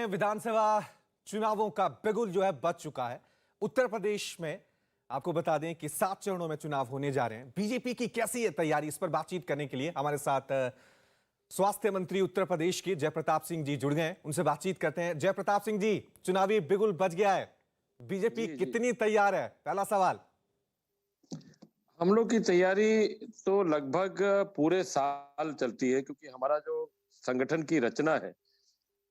विधानसभा चुनावों का बिगुल जो है बज चुका है। उत्तर प्रदेश में आपको बता दें कि 7 चरणों में चुनाव होने जा रहे हैं। बीजेपी की कैसी है तैयारी, इस पर बातचीत करने के लिए हमारे साथ स्वास्थ्य मंत्री उत्तर प्रदेश के जयप्रताप सिंह जी जुड़ गए हैं। उनसे बातचीत करते हैं। जयप्रताप सिंह जी, चुनावी बिगुल बज गया है, बीजेपी कितनी तैयार है? पहला सवाल। हम लोग की तैयारी तो लगभग पूरे साल चलती है, क्योंकि हमारा जो संगठन की रचना है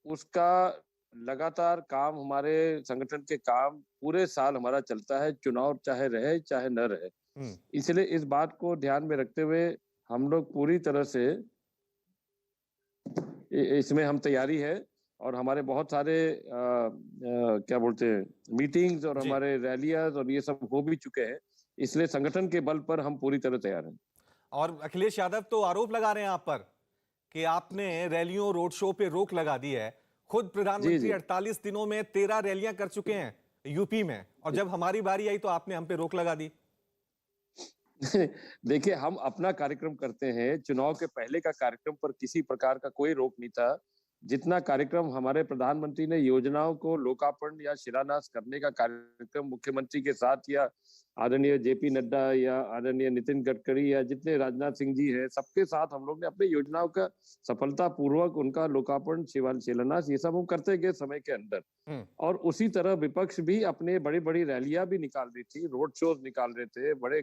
उसका लगातार काम, हमारे संगठन के काम पूरे साल हमारा चलता है, चुनाव चाहे रहे चाहे न रहे। इसलिए इस बात को ध्यान में रखते हुए हम लोग पूरी तरह से इसमें हम तैयारी है। और हमारे बहुत सारे क्या बोलते हैं, मीटिंग्स और हमारे रैलियां और ये सब हो भी चुके हैं। इसलिए संगठन के बल पर हम पूरी तरह तैयार हैं। और अखिलेश यादव तो आरोप लगा रहे हैं आप पर कि आपने रैलियों रोड शो पे रोक लगा दी है। खुद प्रधानमंत्री 48 दिनों में 13 रैलियां कर चुके हैं यूपी में, और जब हमारी बारी आई तो आपने हम पे रोक लगा दी। देखिए, हम अपना कार्यक्रम करते हैं। चुनाव के पहले का कार्यक्रम पर किसी प्रकार का कोई रोक नहीं था। जितना कार्यक्रम हमारे प्रधानमंत्री ने योजनाओं को लोकार्पण या शिलान्यास करने का कार्यक्रम मुख्यमंत्री के साथ, या आदरणीय जेपी नड्डा या आदरणीय नितिन गडकरी या जितने राजनाथ सिंह जी हैं, सबके साथ हम लोग ने अपनी योजनाओं का सफलतापूर्वक उनका लोकार्पण शिलान्यास ये सब हम करते गए समय के अंदर। और उसी तरह विपक्ष भी अपने बड़ी बड़ी रैलियां भी निकाल रही थी, रोड शोज निकाल रहे थे, बड़े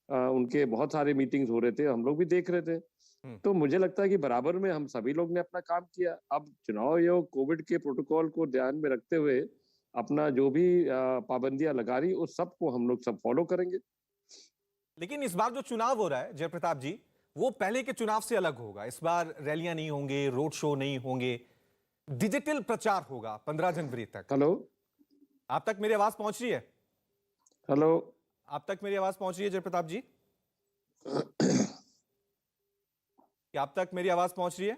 उनके बहुत सारे मीटिंग्स हो रहे थे, हम लोग भी देख रहे थे। तो मुझे लगता है कि बराबर में हम सभी लोग ने अपना काम किया। अब चुनाव आयोग कोविड के प्रोटोकॉल को ध्यान में रखते हुए अपना जो भी पाबंदियां लगा रही, उस सब को हम लोग सब फॉलो करेंगे। लेकिन इस बार जो चुनाव हो रहा है जयप्रताप जी, वो पहले के चुनाव से अलग होगा। इस बार रैलियां नहीं होंगे, रोड शो नहीं होंगे, डिजिटल प्रचार होगा 15 जनवरी तक। हेलो, आप तक मेरी आवाज पहुंच रही है? हेलो, आप तक मेरी आवाज पहुंच रही है जयप्रताप जी? क्या आप तक मेरी आवाज पहुंच रही है?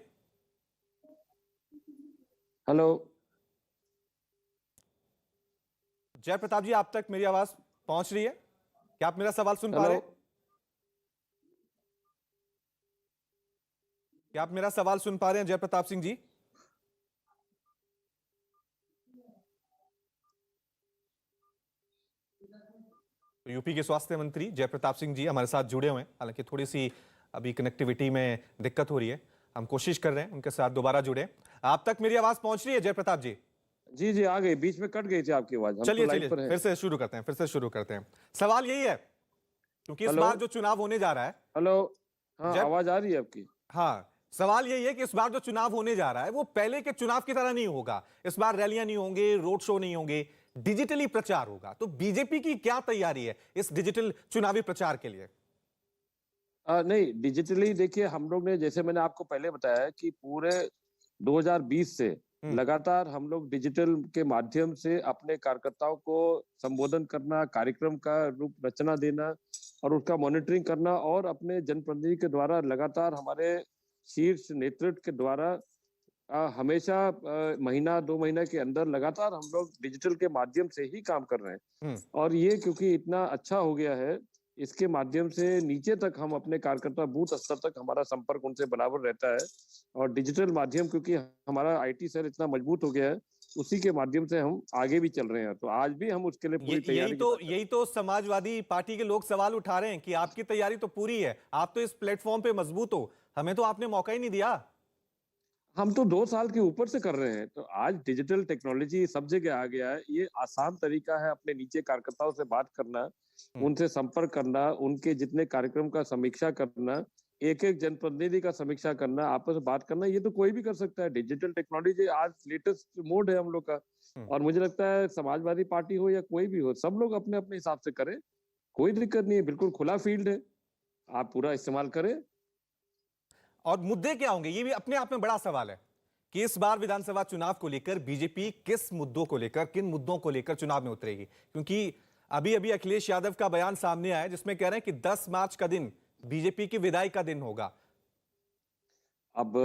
हेलो, जयप्रताप जी, आप तक मेरी आवाज पहुंच रही है? क्या आप मेरा सवाल सुन पा रहे हैं? क्या आप मेरा सवाल सुन पा रहे हैं जयप्रताप सिंह जी? तो यूपी के स्वास्थ्य मंत्री जयप्रताप सिंह जी हमारे साथ जुड़े हुए हैं। हालांकि थोड़ी सी अभी कनेक्टिविटी में दिक्कत हो रही है, हम कोशिश कर रहे हैं उनके साथ दोबारा जुड़े। आप तक मेरी आवाज पहुंच रही है जयप्रताप जी? जी जी, आ गई, बीच में कट गई थी आपकी आवाज। चलिए चलिए, फिर से शुरू करते हैं। सवाल यही है, क्योंकि इस बार जो चुनाव होने जा रहा है। हेलो, हाँ, आवाज आ रही है आपकी? हाँ, सवाल यही है कि इस बार जो चुनाव होने जा रहा है वो पहले के चुनाव की तरह नहीं होगा। इस बार रैलियां नहीं होंगे, रोड शो नहीं होंगे, डिजिटली प्रचार होगा। तो बीजेपी की क्या तैयारी है इस डिजिटल चुनावी प्रचार के लिए? नहीं, डिजिटली देखिए, हम लोग ने, जैसे मैंने आपको पहले बताया कि पूरे 2020 से लगातार हम लोग डिजिटल के माध्यम से अपने कार्यकर्ताओं को संबोधन करना, कार्यक्रम का रूप रचना देना और उसका मॉनिटरिंग करना, और अपने जनप्रतिनिधि के द्वारा लगातार हमारे शीर्ष नेतृत्व के द्वारा हमेशा महीना 2 महीने के अंदर लगातार हम लोग डिजिटल के माध्यम से ही काम कर रहे हैं। और ये क्योंकि इतना अच्छा हो गया है, इसके माध्यम से नीचे तक हम अपने कार्यकर्ता बूथ स्तर तक हमारा संपर्क उनसे बराबर रहता है। और डिजिटल माध्यम, क्योंकि हमारा आईटी सेल इतना मजबूत हो गया है, उसी के माध्यम से हम आगे भी चल रहे हैं। तो आज भी हम उसके लिए पूरी तैयारी यही तो समाजवादी पार्टी के लोग सवाल उठा रहे हैं कि आपकी तैयारी तो पूरी है, आप तो इस प्लेटफॉर्म पे मजबूत हो, हमें तो आपने मौका ही नहीं दिया। हम तो 2 साल के ऊपर से कर रहे हैं। तो आज डिजिटल टेक्नोलॉजी सब जगह आ गया है। ये आसान तरीका है अपने नीचे कार्यकर्ताओं से बात करना, उनसे संपर्क करना, उनके जितने कार्यक्रम का समीक्षा करना, एक-एक जनप्रतिनिधि का समीक्षा करना, आपस में बात करना, ये तो कोई भी कर सकता है। डिजिटल टेक्नोलॉजी आज लेटेस्ट मोड है हम लोग का। और मुझे लगता है समाजवादी पार्टी हो या कोई भी हो, सब लोग अपने-अपने हिसाब से करें, कोई दिक्कत नहीं है, बिल्कुल खुला फील्ड है, आप पूरा इस्तेमाल करें। और मुद्दे क्या होंगे, ये भी अपने आप में बड़ा सवाल है कि इस बार विधानसभा चुनाव को लेकर बीजेपी किस मुद्दों को लेकर, किन मुद्दों को लेकर चुनाव में उतरेगी। क्योंकि अभी अभी अखिलेश यादव का बयान सामने आया जिसमें कह रहे हैं कि 10 मार्च का दिन बीजेपी की विदाई का दिन होगा। अब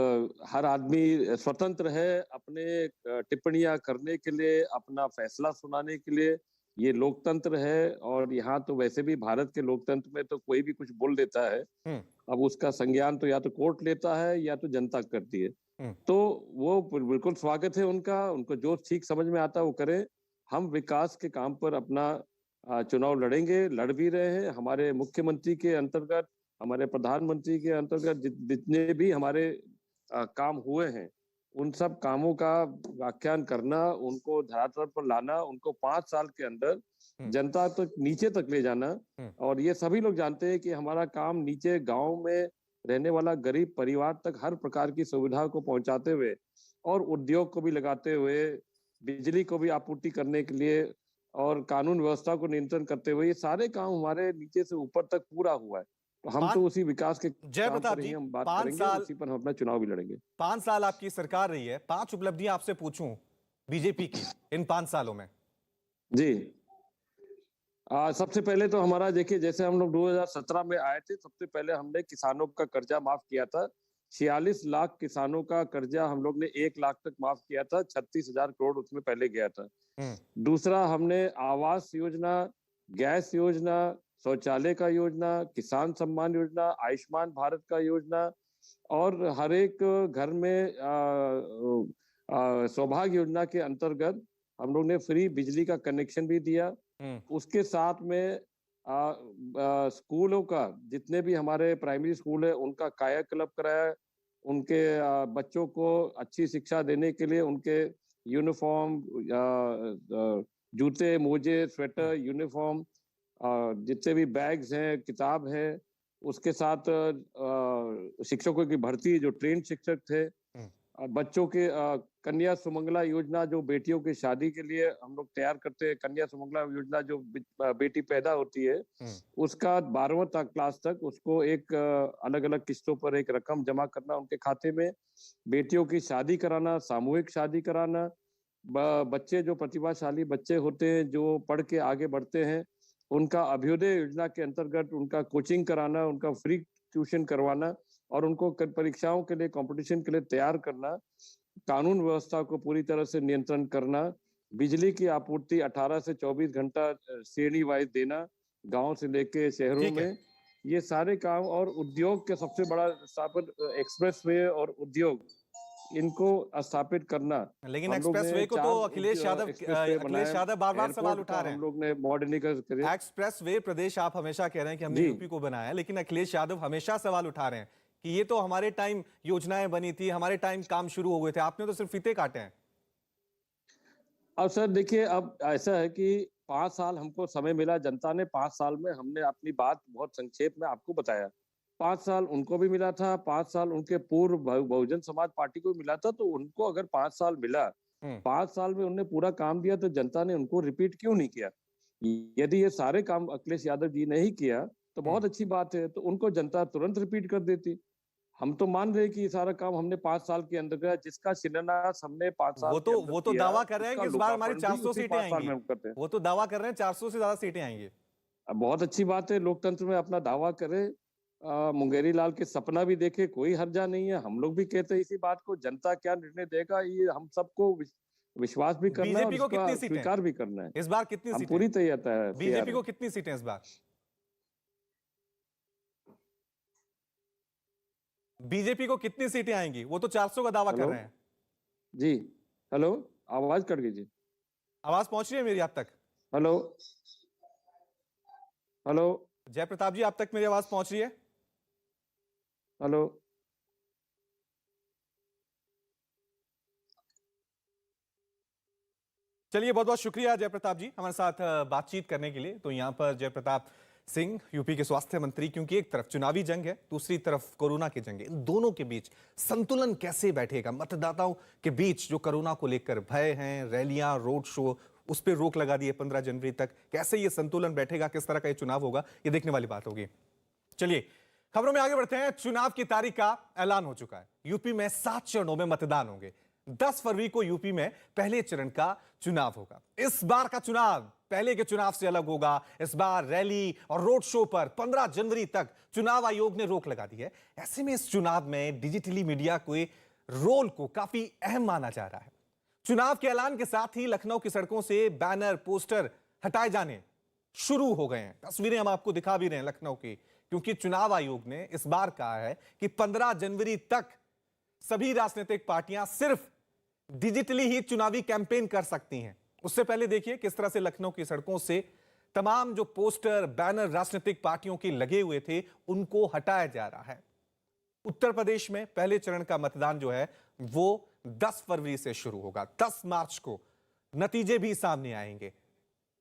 हर आदमी स्वतंत्र है अपने टिप्पणियां करने के लिए, अपना फैसला सुनाने के लिए। ये लोकतंत्र है और यहाँ तो वैसे भी भारत के लोकतंत्र में तो कोई भी कुछ बोल देता है। हम्म। अब उसका संज्ञान तो या तो कोर्ट लेता है या तो जनता करती है। हम्म। तो वो बिल्कुल स्वागत है उनका, उनको जो ठीक समझ में आता है वो करे। हम विकास के काम पर अपना चुनाव लड़ेंगे, लड़ भी रहे हैं। हमारे मुख्यमंत्री के अंतर्गत, हमारे प्रधानमंत्री के अंतर्गत जितने भी हमारे काम हुए हैं, उन सब कामों का व्याख्यान करना, उनको धरातल पर लाना, उनको 5 साल के अंदर जनता तक, नीचे तक ले जाना। और ये सभी लोग जानते हैं कि हमारा काम नीचे गांव में रहने वाला गरीब परिवार तक हर प्रकार की सुविधा को पहुंचाते हुए और उद्योग को भी लगाते हुए, बिजली को भी आपूर्ति करने के लिए और कानून व्यवस्था को नियंत्रण करते हुए, ये सारे काम हमारे नीचे से ऊपर तक पूरा हुआ है। तो हम तो उसी विकास के जय काम प्रताप पर ही जी, हम बात 5 करेंगे, साल उसी पर हम अपना चुनाव भी लड़ेंगे। 5 साल आपकी सरकार रही है, 5 उपलब्धियां आपसे पूछूं बीजेपी की इन 5 सालों में। जी, सबसे पहले तो हमारा देखिए, जैसे हम लोग 2017 में आए थे, सबसे पहले हमने किसानों का कर्जा माफ किया था। 46 लाख किसानों का कर्जा हम लोग ने 1 लाख तक माफ किया था। 36,000 करोड़ उसमें पहले गया था। दूसरा, हमने आवास योजना, गैस योजना, शौचालय का योजना, किसान सम्मान योजना, आयुष्मान भारत का योजना और हर एक घर में सौभाग्य योजना के अंतर्गत हम लोग ने फ्री बिजली का कनेक्शन भी दिया। उसके साथ में स्कूलों का, जितने भी हमारे प्राइमरी स्कूल है उनका कायाकल्प कराया। उनके बच्चों को अच्छी शिक्षा देने के लिए उनके यूनिफॉर्म, जूते, मोजे, स्वेटर, यूनिफॉर्म, जितने भी बैग्स हैं, किताब है, उसके साथ शिक्षकों की भर्ती, जो ट्रेन शिक्षक थे, बच्चों के कन्या सुमंगला योजना, जो बेटियों की शादी के लिए हम लोग तैयार करते हैं। कन्या सुमंगला योजना, जो बेटी पैदा होती है उसका 12वीं क्लास तक उसको एक अलग अलग किस्तों पर एक रकम जमा करना उनके खाते में। बेटियों की शादी कराना, सामूहिक शादी कराना। बच्चे जो प्रतिभाशाली बच्चे होते हैं, जो पढ़ के आगे बढ़ते हैं, उनका अभ्युदय योजना के अंतर्गत उनका कोचिंग कराना, उनका फ्री ट्यूशन करवाना और उनको परीक्षाओं के लिए, कंपटीशन के लिए तैयार करना। कानून व्यवस्था को पूरी तरह से नियंत्रण करना। बिजली की आपूर्ति 18 से 24 घंटा श्रेणी वाइज देना, गांव से लेके शहरों में। ये सारे काम और उद्योग के सबसे बड़ा स्थापित एक्सप्रेस वे और उद्योग, इनको स्थापित करना। लेकिन एक्सप्रेस वे को तो अखिलेश यादव बार-बार सवाल उठा रहे हैं। हम लोग ने मॉडर्निज़ेशन करे। एक्सप्रेस वे प्रदेश आप हमेशा कह रहे हैं कि हमने यूपी को बनाया, लेकिन अखिलेश यादव हमेशा सवाल उठा रहे हैं कि ये तो हमारे टाइम योजनाएं बनी थी, हमारे टाइम काम शुरू हो गए थे, आपने तो सिर्फ फीते काटे हैं। अब सर देखिए, अब ऐसा है कि 5 साल हमको समय मिला, जनता ने 5 साल में हमने अपनी बात बहुत संक्षेप में आपको बताया। 5 साल उनको भी मिला था, 5 साल उनके पूर्व बहुजन समाज पार्टी को भी मिला था। तो उनको अगर 5 साल मिला, 5 साल में उन्होंने पूरा काम दिया, तो जनता ने उनको रिपीट क्यों नहीं किया? यदि ये सारे काम अखिलेश यादव जी ने ही किया तो बहुत अच्छी बात है, तो उनको जनता तुरंत रिपीट कर देती। हम तो मान रहे कि ये सारा काम हमने 5 साल के अंदर किया, जिसका शिलान्यास हमने 5 साल के अंदर वो तो दावा कर रहे हैं कि इस बार हमारी 400 सीटें आएंगी। वो तो दावा कर रहे हैं 400 से ज्यादा सीटें आएंगी। बहुत अच्छी बात है, लोकतंत्र में अपना दावा करे। मुंगेरी लाल के सपना भी देखे, कोई हर्जा नहीं है। हम लोग भी कहते हैं इसी बात को। जनता क्या निर्णय देगा, ये हम सबको विश्वास भी करना है और इसका स्वीकार भी करना है। इस बार कितनी सीटें? पूरी तैयार है। बीजेपी को कितनी सीटें इस बार? बीजेपी को कितनी सीटें आएंगी? वो तो 400 का दावा कर रहे हैं। जी, हेलो, आवाज कट गई जी। आवाज पहुंच रही है मेरी आप तक? हेलो, हेलो, जय प्रताप जी, आप तक मेरी आवाज पहुंच रही है? हेलो, चलिए, बहुत बहुत शुक्रिया जय प्रताप जी हमारे साथ बातचीत करने के लिए। तो यहाँ पर जय प्रताप सिंह, यूपी के स्वास्थ्य मंत्री, क्योंकि एक तरफ चुनावी जंग है, दूसरी तरफ कोरोना की जंग है। इन दोनों के बीच संतुलन कैसे बैठेगा? मतदाताओं के बीच जो कोरोना को लेकर भय हैं, रैलियां, रोड शो, उस पर रोक लगा दी है 15 जनवरी तक, कैसे ये संतुलन बैठेगा, किस तरह का ये चुनाव होगा, ये देखने वाली बात होगी। चलिए खबरों में आगे बढ़ते हैं। चुनाव की तारीख का ऐलान हो चुका है। यूपी में 7 चरणों में मतदान होंगे। 10 फरवरी को यूपी में पहले चरण का चुनाव होगा। इस बार का चुनाव पहले के चुनाव से अलग होगा। इस बार रैली और रोड शो पर 15 जनवरी तक चुनाव आयोग ने रोक लगा दी है। ऐसे में इस चुनाव में डिजिटली मीडिया के रोल को काफी अहम माना जा रहा है। चुनाव के ऐलान के साथ ही लखनऊ की सड़कों से बैनर, पोस्टर हटाए जाने शुरू हो गए हैं। तस्वीरें हम आपको दिखा भी रहे हैं लखनऊ की, क्योंकि चुनाव आयोग ने इस बार कहा है कि 15 जनवरी तक सभी राजनीतिक पार्टियां सिर्फ डिजिटली ही चुनावी कैंपेन कर सकती हैं। उससे पहले देखिए किस तरह से लखनऊ की सड़कों से तमाम जो पोस्टर बैनर राजनीतिक पार्टियों के लगे हुए थे उनको हटाया जा रहा है। उत्तर प्रदेश में पहले चरण का मतदान जो है वो 10 फरवरी से शुरू होगा। 10 मार्च को नतीजे भी सामने आएंगे।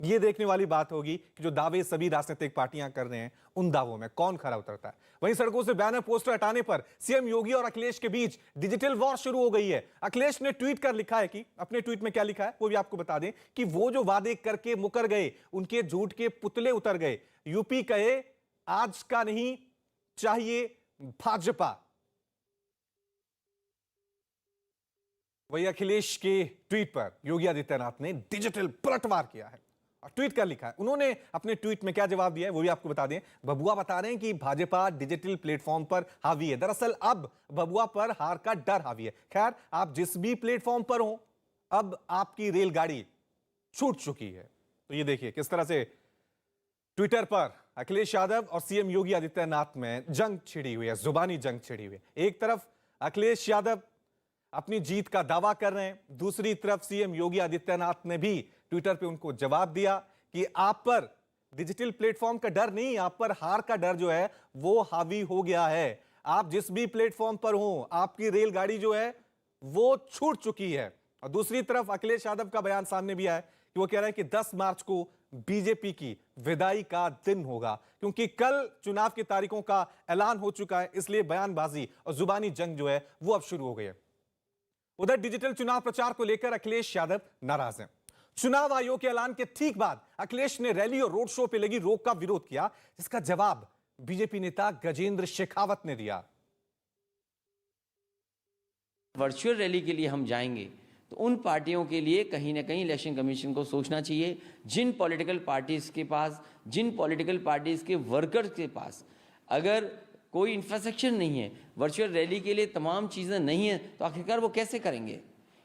यह देखने वाली बात होगी कि जो दावे सभी राजनीतिक पार्टियां कर रहे हैं उन दावों में कौन खरा उतरता है। वहीं सड़कों से बैनर पोस्टर हटाने पर सीएम योगी और अखिलेश के बीच डिजिटल वॉर शुरू हो गई है। अखिलेश ने ट्वीट कर लिखा है कि अपने ट्वीट में क्या लिखा है वो भी आपको बता दें कि वो जो वादे करके मुकर गए उनके झूठ के पुतले उतर गए। यूपी कहे आज का नहीं चाहिए भाजपा। वही अखिलेश के ट्वीट पर योगी आदित्यनाथ ने डिजिटल पलटवार किया है और ट्वीट कर लिखा है। उन्होंने अपने ट्वीट में क्या जवाब दिया है वो भी आपको बता दें। बबुआ बता रहे हैं कि भाजपा डिजिटल प्लेटफॉर्म पर हावी है। दरअसल अब बबुआ पर हार का डर हावी है। खैर, आप जिस भी प्लेटफॉर्म पर हो अब आपकी रेलगाड़ी छूट चुकी है। तो ये देखिए किस तरह से ट्विटर पर अखिलेश यादव और सीएम योगी आदित्यनाथ में जंग छिड़ी हुई है, जुबानी जंग छिड़ी हुई है। एक तरफ अखिलेश यादव अपनी जीत का दावा कर रहे हैं, दूसरी तरफ सीएम योगी आदित्यनाथ ने भी ट्विटर पे उनको जवाब दिया कि आप पर डिजिटल प्लेटफॉर्म का डर नहीं, आप पर हार का डर जो है वो हावी हो गया है। आप जिस भी प्लेटफॉर्म पर हो आपकी रेलगाड़ी जो है वो छूट चुकी है। और दूसरी तरफ अखिलेश यादव का बयान सामने भी आया कि वो कह रहे हैं कि 10 मार्च को बीजेपी की विदाई का दिन होगा, क्योंकि कल चुनाव की तारीखों का ऐलान हो चुका है। इसलिए बयानबाजी और जुबानी जंग जो है वो अब शुरू हो गई है। उधर डिजिटल चुनाव प्रचार को लेकर अखिलेश यादव नाराज हैं। चुनाव आयोग के ऐलान के ठीक बाद अखिलेश ने रैली और रोड शो पर लगी रोक का विरोध किया, जिसका जवाब बीजेपी नेता गजेंद्र शेखावत ने दिया। वर्चुअल रैली के लिए हम जाएंगे तो उन पार्टियों के लिए कहीं ना कहीं इलेक्शन कमीशन को सोचना चाहिए। जिन पॉलिटिकल पार्टीज के पास, जिन पॉलिटिकल पार्टीज के वर्कर्स के पास अगर कोई इंफ्रास्ट्रक्चर नहीं है, वर्चुअल रैली के लिए तमाम चीज़ें नहीं है, तो आखिरकार वो कैसे करेंगे।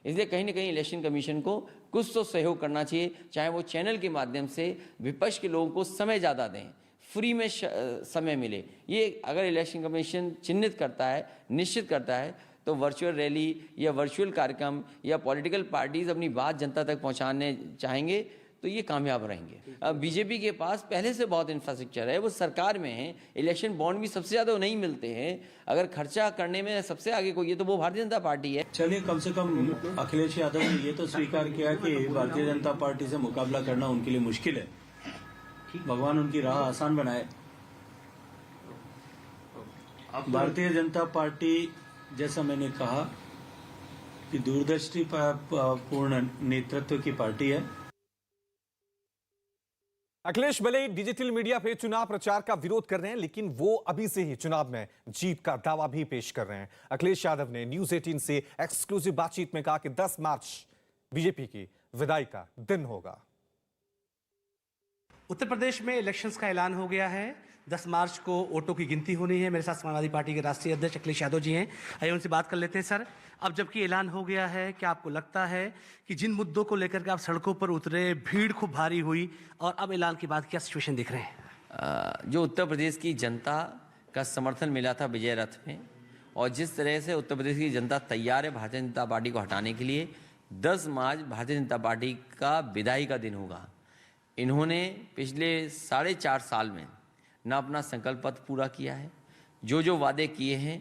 इसलिए कहीं ना कहीं इलेक्शन कमीशन को कुछ तो सहयोग करना चाहिए, चाहे वो चैनल के माध्यम से विपक्ष के लोगों को समय ज़्यादा दें, फ्री में समय मिले। ये अगर इलेक्शन कमीशन चिन्हित करता है, निश्चित करता है, तो वर्चुअल रैली या वर्चुअल कार्यक्रम या पॉलिटिकल पार्टीज अपनी बात जनता तक पहुंचाने चाहेंगे तो ये कामयाब रहेंगे। बीजेपी के पास पहले से बहुत इंफ्रास्ट्रक्चर है, वो सरकार में है, इलेक्शन बॉन्ड भी सबसे ज़्यादा नहीं मिलते हैं। अगर खर्चा करने में सबसे आगे कोई है तो वो भारतीय जनता पार्टी है। चलिए, कम से कम अखिलेश यादव ने ये तो स्वीकार किया कि भारतीय जनता पार्टी से मुकाबला करना उनके लिए मुश्किल है। भगवान उनकी राह आसान बनाए। भारतीय जनता पार्टी, जैसा मैंने कहा, कि दूरदृष्टि पूर्ण नेतृत्व की पार्टी है। अखिलेश भले ही डिजिटल मीडिया पे चुनाव प्रचार का विरोध कर रहे हैं, लेकिन वो अभी से ही चुनाव में जीत का दावा भी पेश कर रहे हैं। अखिलेश यादव ने न्यूज 18 से एक्सक्लूसिव बातचीत में कहा कि 10 मार्च बीजेपी की विदाई का दिन होगा। उत्तर प्रदेश में इलेक्शंस का ऐलान हो गया है। 10 मार्च को वोटों की गिनती होनी है। मेरे साथ समाजवादी पार्टी के राष्ट्रीय अध्यक्ष अखिलेश यादव जी हैं, आइए उनसे बात कर लेते हैं। सर, अब जबकि ऐलान हो गया है, क्या आपको लगता है कि जिन मुद्दों को लेकर के आप सड़कों पर उतरे, भीड़ खूब भारी हुई, और अब ऐलान के बाद क्या सिचुएशन दिख रहे हैं? जो उत्तर प्रदेश की जनता का समर्थन मिला था विजय रथ में, और जिस तरह से उत्तर प्रदेश की जनता तैयार है भारतीय जनता पार्टी को हटाने के लिए, 10 मार्च भारतीय जनता पार्टी का विदाई का दिन होगा। इन्होंने पिछले 4.5 साल में ना अपना संकल्प पत्र पूरा किया है, जो वादे किए हैं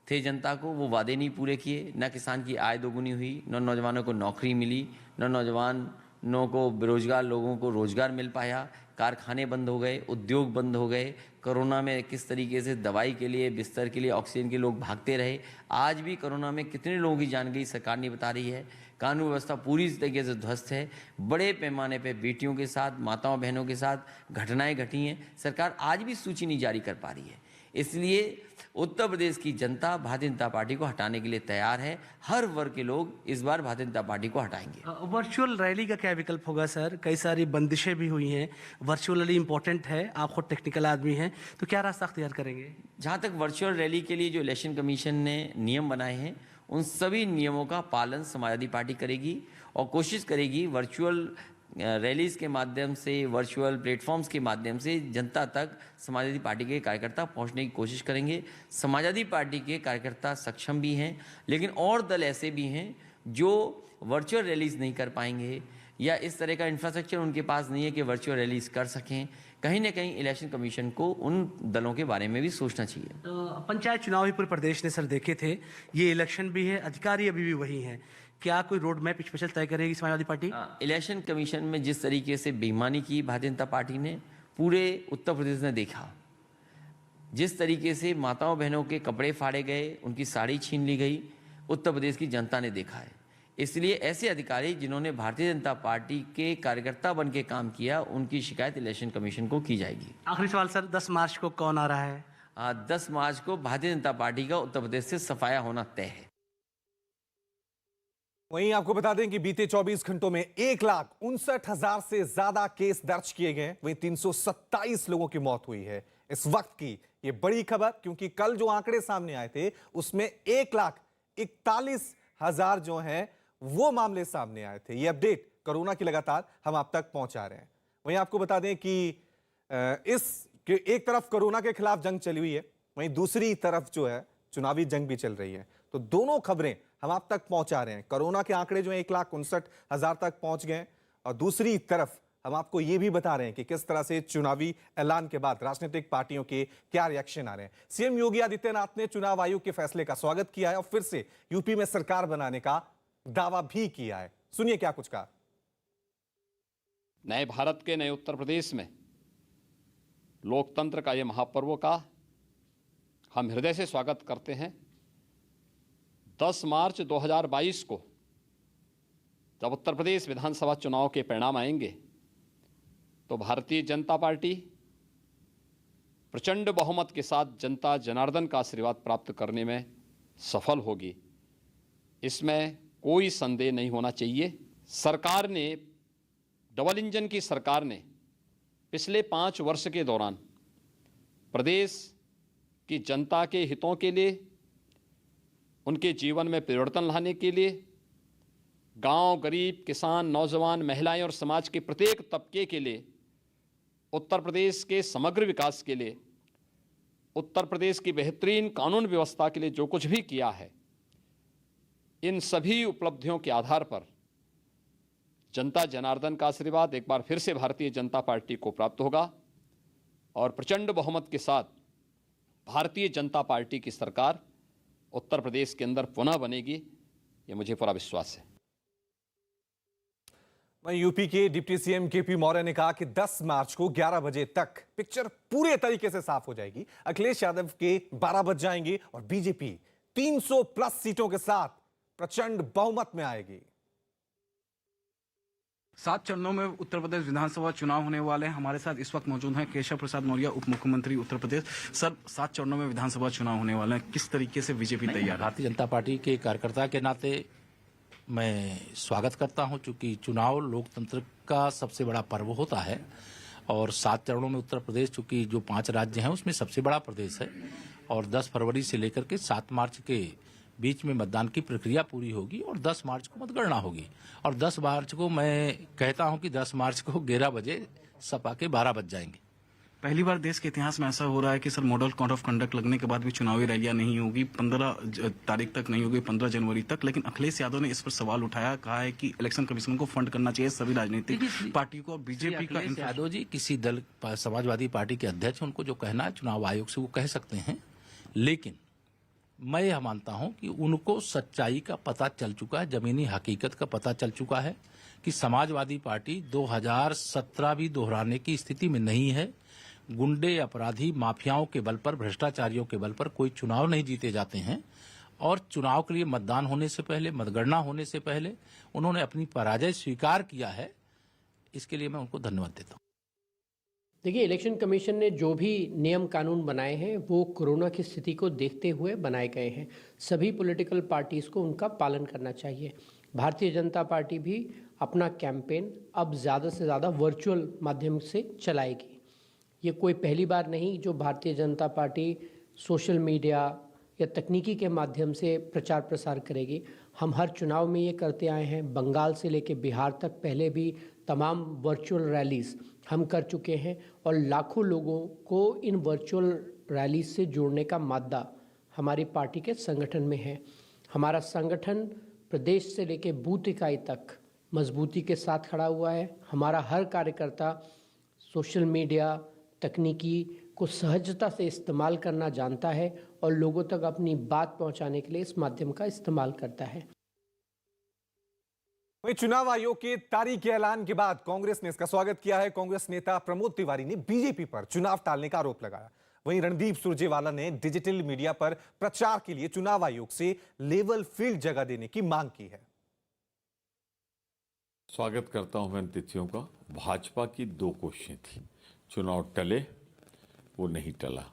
थे जनता को, वो वादे नहीं पूरे किए। न किसान की आय दोगुनी हुई, न नौजवानों को नौकरी मिली, न नौजवानों को बेरोजगार लोगों को रोजगार मिल पाया। कारखाने बंद हो गए, उद्योग बंद हो गए। कोरोना में किस तरीके से दवाई के लिए, बिस्तर के लिए, ऑक्सीजन के लोग भागते रहे, आज भी कोरोना में कितने लोगों की जान गई सरकार नहीं बता रही है। कानून व्यवस्था पूरी तरीके से ध्वस्त है। बड़े पैमाने पे बेटियों के साथ, माताओं बहनों के साथ घटनाएं घटी हैं। सरकार आज भी सूची नहीं जारी कर पा रही है। इसलिए उत्तर प्रदेश की जनता भारतीय जनता पार्टी को हटाने के लिए तैयार है। हर वर्ग के लोग इस बार भारतीय जनता पार्टी को हटाएंगे। वर्चुअल रैली का क्या विकल्प होगा सर? कई सारी बंदिशें भी हुई हैं, वर्चुअल रैली इंपॉर्टेंट है, आप खुद टेक्निकल आदमी हैं, तो क्या रास्ता अख्तियार करेंगे? जहाँ तक वर्चुअल रैली के लिए जो इलेक्शन कमीशन ने नियम बनाए हैं, उन सभी नियमों का पालन समाजवादी पार्टी करेगी और कोशिश करेगी वर्चुअल रैलीज के माध्यम से, वर्चुअल प्लेटफॉर्म्स के माध्यम से जनता तक समाजवादी पार्टी के कार्यकर्ता पहुंचने की कोशिश करेंगे। समाजवादी पार्टी के कार्यकर्ता सक्षम भी हैं, लेकिन और दल ऐसे भी हैं जो वर्चुअल रैलीज नहीं कर पाएंगे या इस तरह का इंफ्रास्ट्रक्चर उनके पास नहीं है कि वर्चुअल रैलीज कर सकें। कहीं ना कहीं इलेक्शन कमीशन को उन दलों के बारे में भी सोचना चाहिए। पंचायत चुनाव भी पूरे प्रदेश ने सर देखे थे, ये इलेक्शन भी है, अधिकारी अभी भी वही हैं। क्या कोई रोड मैप स्पेशल तय करेगी समाजवादी पार्टी? इलेक्शन कमीशन में जिस तरीके से बेईमानी की भारतीय जनता पार्टी ने, पूरे उत्तर प्रदेश ने देखा। जिस तरीके से माताओं बहनों के कपड़े फाड़े गए, उनकी साड़ी छीन ली गई, उत्तर प्रदेश की जनता ने देखा है। इसलिए ऐसे अधिकारी जिन्होंने भारतीय जनता पार्टी के कार्यकर्ता बन के काम किया, उनकी शिकायत इलेक्शन कमीशन को की जाएगी। आखिरी सवाल सर, 10 मार्च को कौन आ रहा है? 10 मार्च को भारतीय जनता पार्टी का उत्तर प्रदेश से सफाया होना तय है। वहीं आपको बता दें कि बीते 24 घंटों में 1,59,000 से ज्यादा केस दर्ज किए गए। वहीं 327 लोगों की मौत हुई है। इस वक्त की ये बड़ी खबर, क्योंकि कल जो आंकड़े सामने आए थे उसमें 1,41,000 जो हैं वो मामले सामने आए थे। ये अपडेट कोरोना की लगातार हम आप तक पहुंचा रहे हैं। वहीं आपको बता दें कि एक तरफ कोरोना के खिलाफ जंग चली हुई है, वहीं दूसरी तरफ जो है चुनावी जंग भी चल रही है। तो दोनों खबरें हम आप तक पहुंचा रहे हैं। कोरोना के आंकड़े जो है 1,59,000 तक पहुंच गए, और दूसरी तरफ हम आपको यह भी बता रहे हैं कि किस तरह से चुनावी ऐलान के बाद राजनीतिक पार्टियों के क्या रिएक्शन आ रहे हैं। सीएम योगी आदित्यनाथ ने चुनाव आयोग के फैसले का स्वागत किया है और फिर से यूपी में सरकार बनाने का दावा भी किया है। सुनिए क्या कुछ कहा। नए भारत के नए उत्तर प्रदेश में लोकतंत्र का यह महापर्व का हम हृदय से स्वागत करते हैं। 10 मार्च 2022 को जब उत्तर प्रदेश विधानसभा चुनाव के परिणाम आएंगे तो भारतीय जनता पार्टी प्रचंड बहुमत के साथ जनता जनार्दन का आशीर्वाद प्राप्त करने में सफल होगी, इसमें कोई संदेह नहीं होना चाहिए। सरकार ने, डबल इंजन की सरकार ने पिछले 5 वर्ष के दौरान प्रदेश की जनता के हितों के लिए, उनके जीवन में परिवर्तन लाने के लिए, गांव, गरीब, किसान, नौजवान, महिलाएं और समाज के प्रत्येक तबके के लिए, उत्तर प्रदेश के समग्र विकास के लिए, उत्तर प्रदेश की बेहतरीन कानून व्यवस्था के लिए जो कुछ भी किया है, इन सभी उपलब्धियों के आधार पर जनता जनार्दन का आशीर्वाद एक बार फिर से भारतीय जनता पार्टी को प्राप्त होगा और प्रचंड बहुमत के साथ भारतीय जनता पार्टी की सरकार उत्तर प्रदेश के अंदर पुनः बनेगी, ये मुझे पूरा विश्वास है। वहीं यूपी के डिप्टी सीएम केपी मौर्य ने कहा कि 10 मार्च को 11 बजे तक पिक्चर पूरे तरीके से साफ हो जाएगी। अखिलेश यादव के 12 बज जाएंगे और बीजेपी 300 प्लस सीटों के साथ प्रचंड बहुमत में आएगी। 7 चरणों में उत्तर प्रदेश विधानसभा चुनाव होने वाले हैं। हमारे साथ इस वक्त मौजूद हैं केशव प्रसाद मौर्य, उप मुख्यमंत्री उत्तर प्रदेश। सर, 7 चरणों में विधानसभा चुनाव होने वाले हैं, किस तरीके से बीजेपी तैयार है? भारतीय जनता पार्टी के कार्यकर्ता के नाते मैं स्वागत करता हूं, चूंकि चुनाव लोकतंत्र का सबसे बड़ा पर्व होता है और 7 चरणों में उत्तर प्रदेश, चूंकि जो 5 राज्य हैं उसमें सबसे बड़ा प्रदेश है और 10 फरवरी से लेकर के 7 मार्च के बीच में मतदान की प्रक्रिया पूरी होगी और 10 मार्च को मतगणना होगी। और 10 मार्च को मैं कहता हूं कि 10 मार्च को 11 बजे सपा के 12 बज जाएंगे। पहली बार देश के इतिहास में ऐसा हो रहा है कि sir model code of conduct लगने के बाद भी चुनावी रैलियां नहीं होगी, 15 तारीख तक नहीं होगी, 15 जनवरी तक। लेकिन अखिलेश यादव ने इस पर सवाल उठाया, कहा है कि इलेक्शन कमीशन को फंड करना चाहिए सभी राजनीतिक पार्टी को। बीजेपी का यादव जी किसी दल, समाजवादी पार्टी के अध्यक्ष, उनको जो कहना है चुनाव आयोग से वो कह सकते हैं, लेकिन मैं यह मानता हूं कि उनको सच्चाई का पता चल चुका है, जमीनी हकीकत का पता चल चुका है कि समाजवादी पार्टी 2017 भी दोहराने की स्थिति में नहीं है। गुंडे, अपराधी, माफियाओं के बल पर, भ्रष्टाचारियों के बल पर कोई चुनाव नहीं जीते जाते हैं और चुनाव के लिए मतदान होने से पहले, मतगणना होने से पहले उन्होंने अपनी पराजय स्वीकार किया है। इसके लिए मैं उनको धन्यवाद देता हूं। देखिए, इलेक्शन कमीशन ने जो भी नियम कानून बनाए हैं वो कोरोना की स्थिति को देखते हुए बनाए गए हैं। सभी पॉलिटिकल पार्टीज़ को उनका पालन करना चाहिए। भारतीय जनता पार्टी भी अपना कैंपेन अब ज़्यादा से ज़्यादा वर्चुअल माध्यम से चलाएगी। ये कोई पहली बार नहीं जो Bharatiya Janata party social media या तकनीकी के माध्यम से प्रचार प्रसार करेगी। हम हर चुनाव में ये करते आए हैं। बंगाल से लेके बिहार तक पहले भी तमाम वर्चुअल रैलीज हम कर चुके हैं और लाखों लोगों को इन वर्चुअल रैलीज से जोड़ने का मादा हमारी पार्टी के संगठन में है। हमारा संगठन प्रदेश से लेके बूथ इकाई तक मजबूती के साथ खड़ा हुआ है। हमारा हर कार्यकर्ता सोशल मीडिया तकनीकी को सहजता से इस्तेमाल करना जानता है और लोगों तक अपनी बात पहुंचाने के लिए इस माध्यम का इस्तेमाल करता है। वहीं चुनाव आयोग के तारीख के ऐलान के बाद कांग्रेस ने इसका स्वागत किया है। कांग्रेस नेता प्रमोद तिवारी ने बीजेपी पर चुनाव टालने का आरोप लगाया। वहीं रणदीप सुरजेवाला ने डिजिटल मीडिया पर प्रचार के लिए चुनाव आयोग से लेवल फील्ड जगह देने की मांग की है। स्वागत करता हूं मैं इन तिथियों का। भाजपा की दो कोशिशें थी, चुनाव टले, वो नहीं टला।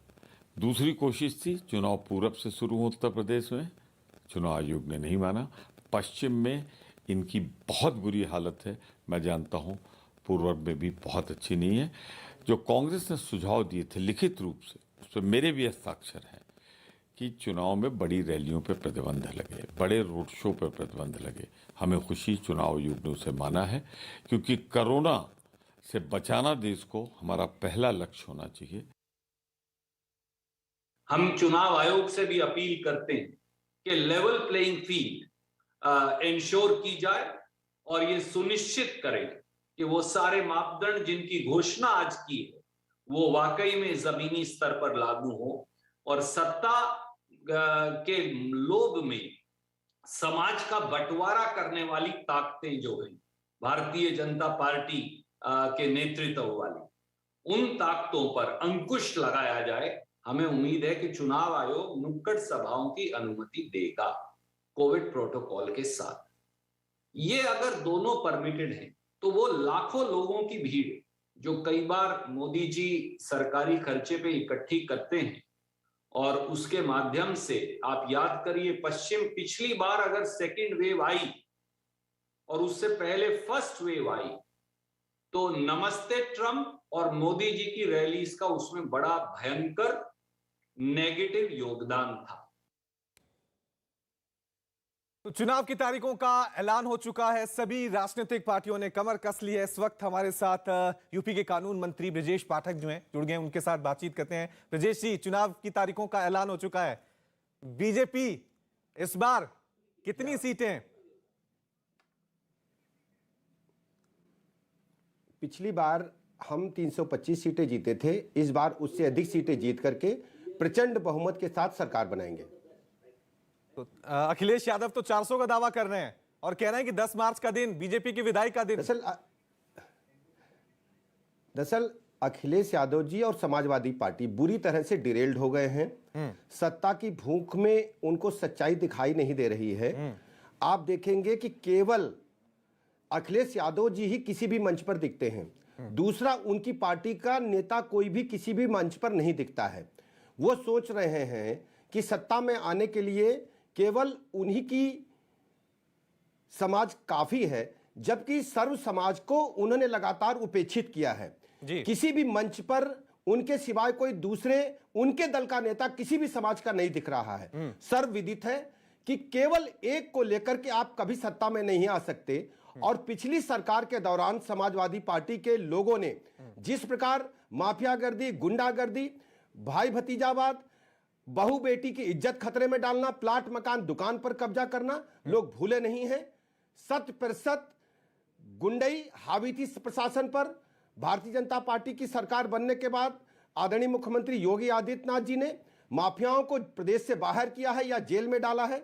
दूसरी कोशिश थी चुनाव पूरब से शुरू हो उत्तर प्रदेश में, चुनाव आयोग ने नहीं माना। पश्चिम में इनकी बहुत बुरी हालत है, मैं जानता हूं पूर्व में भी बहुत अच्छी नहीं है। जो कांग्रेस ने सुझाव दिए थे लिखित रूप से, उस पर मेरे भी हस्ताक्षर हैं कि चुनाव में बड़ी रैलियों पर प्रतिबंध लगे, बड़े रोड शो पर प्रतिबंध लगे। हमें खुशी चुनाव आयोग ने उसे माना है, क्योंकि कोरोना से बचाना देश को हमारा पहला लक्ष्य होना चाहिए। हम चुनाव आयोग से भी अपील करते हैं कि लेवल प्लेइंग फील्ड इंश्योर की जाए और ये सुनिश्चित करें कि वो सारे मापदंड जिनकी घोषणा आज की है वो वाकई में जमीनी स्तर पर लागू हो और सत्ता के लोभ में समाज का बंटवारा करने वाली ताकतें जो हैं भारतीय जनता पार्टी के नेतृत्व वाली, उन ताकतों पर अंकुश लगाया जाए। हमें उम्मीद है कि चुनाव आयोग नुक्कड़ सभाओं की अनुमति देगा कोविड प्रोटोकॉल के साथ। ये अगर दोनों परमिटेड हैं तो वो लाखों लोगों की भीड़ जो कई बार मोदी जी सरकारी खर्चे पे इकट्ठी करते हैं और उसके माध्यम से, आप याद करिए पश्चिम पिछली बार अगर सेकेंड वेव आई और उससे पहले फर्स्ट वेव आई तो नमस्ते ट्रम्प और मोदी जी की रैलीज का उसमें बड़ा भयंकर नेगेटिव योगदान था। तो चुनाव की तारीखों का ऐलान हो चुका है। सभी राजनीतिक पार्टियों ने कमर कस ली है। इस वक्त हमारे साथ यूपी के कानून मंत्री ब्रजेश पाठक जो हैं जुड़ गए हैं, उनके साथ बातचीत करते हैं। ब्रजेश जी, चुनाव की तारीखों का ऐलान हो चुका है। बीजेपी इस बार कितनी सीटें? पिछली बार हम 325 सीटें जीते थे, इस बार उससे अधिक सीटें जीत करके प्रचंड बहुमत के साथ सरकार बनाएंगे। तो अखिलेश यादव तो 400 का दावा कर रहे हैं और कह रहे हैं कि 10 मार्च का दिन बीजेपी की विदाई का दिन। दरअसल अखिलेश यादव जी और समाजवादी पार्टी बुरी तरह से डिरेल्ड हो गए हैं। सत्ता की भूख में उनको सच्चाई दिखाई नहीं दे रही है। आप देखेंगे कि केवल अखिलेश यादव जी ही किसी भी मंच पर दिखते हैं। दूसरा, उनकी पार्टी का नेता कोई भी किसी भी मंच पर नहीं दिखता है। वो सोच रहे हैं कि सत्ता में आने के लिए केवल उन्हीं की समाज काफी है, जबकि सर्व समाज को उन्होंने लगातार उपेक्षित किया है। किसी भी मंच पर उनके सिवाय कोई दूसरे उनके दल का नेता किसी भी समाज का नहीं दिख रहा है। सर्वविदित है कि केवल एक को लेकर के आप कभी सत्ता में नहीं आ सकते। और पिछली सरकार के दौरान समाजवादी पार्टी के लोगों ने जिस प्रकार माफियागर्दी, गुंडागर्दी, भाई भतीजावाद, बहू बेटी की इज्जत खतरे में डालना, प्लाट मकान दुकान पर कब्जा करना, लोग भूले नहीं हैं। 100% गुंडई हावी थी प्रशासन पर। भारतीय जनता पार्टी की सरकार बनने के बाद आदरणीय मुख्यमंत्री योगी आदित्यनाथ जी ने माफियाओं को प्रदेश से बाहर किया है या जेल में डाला है।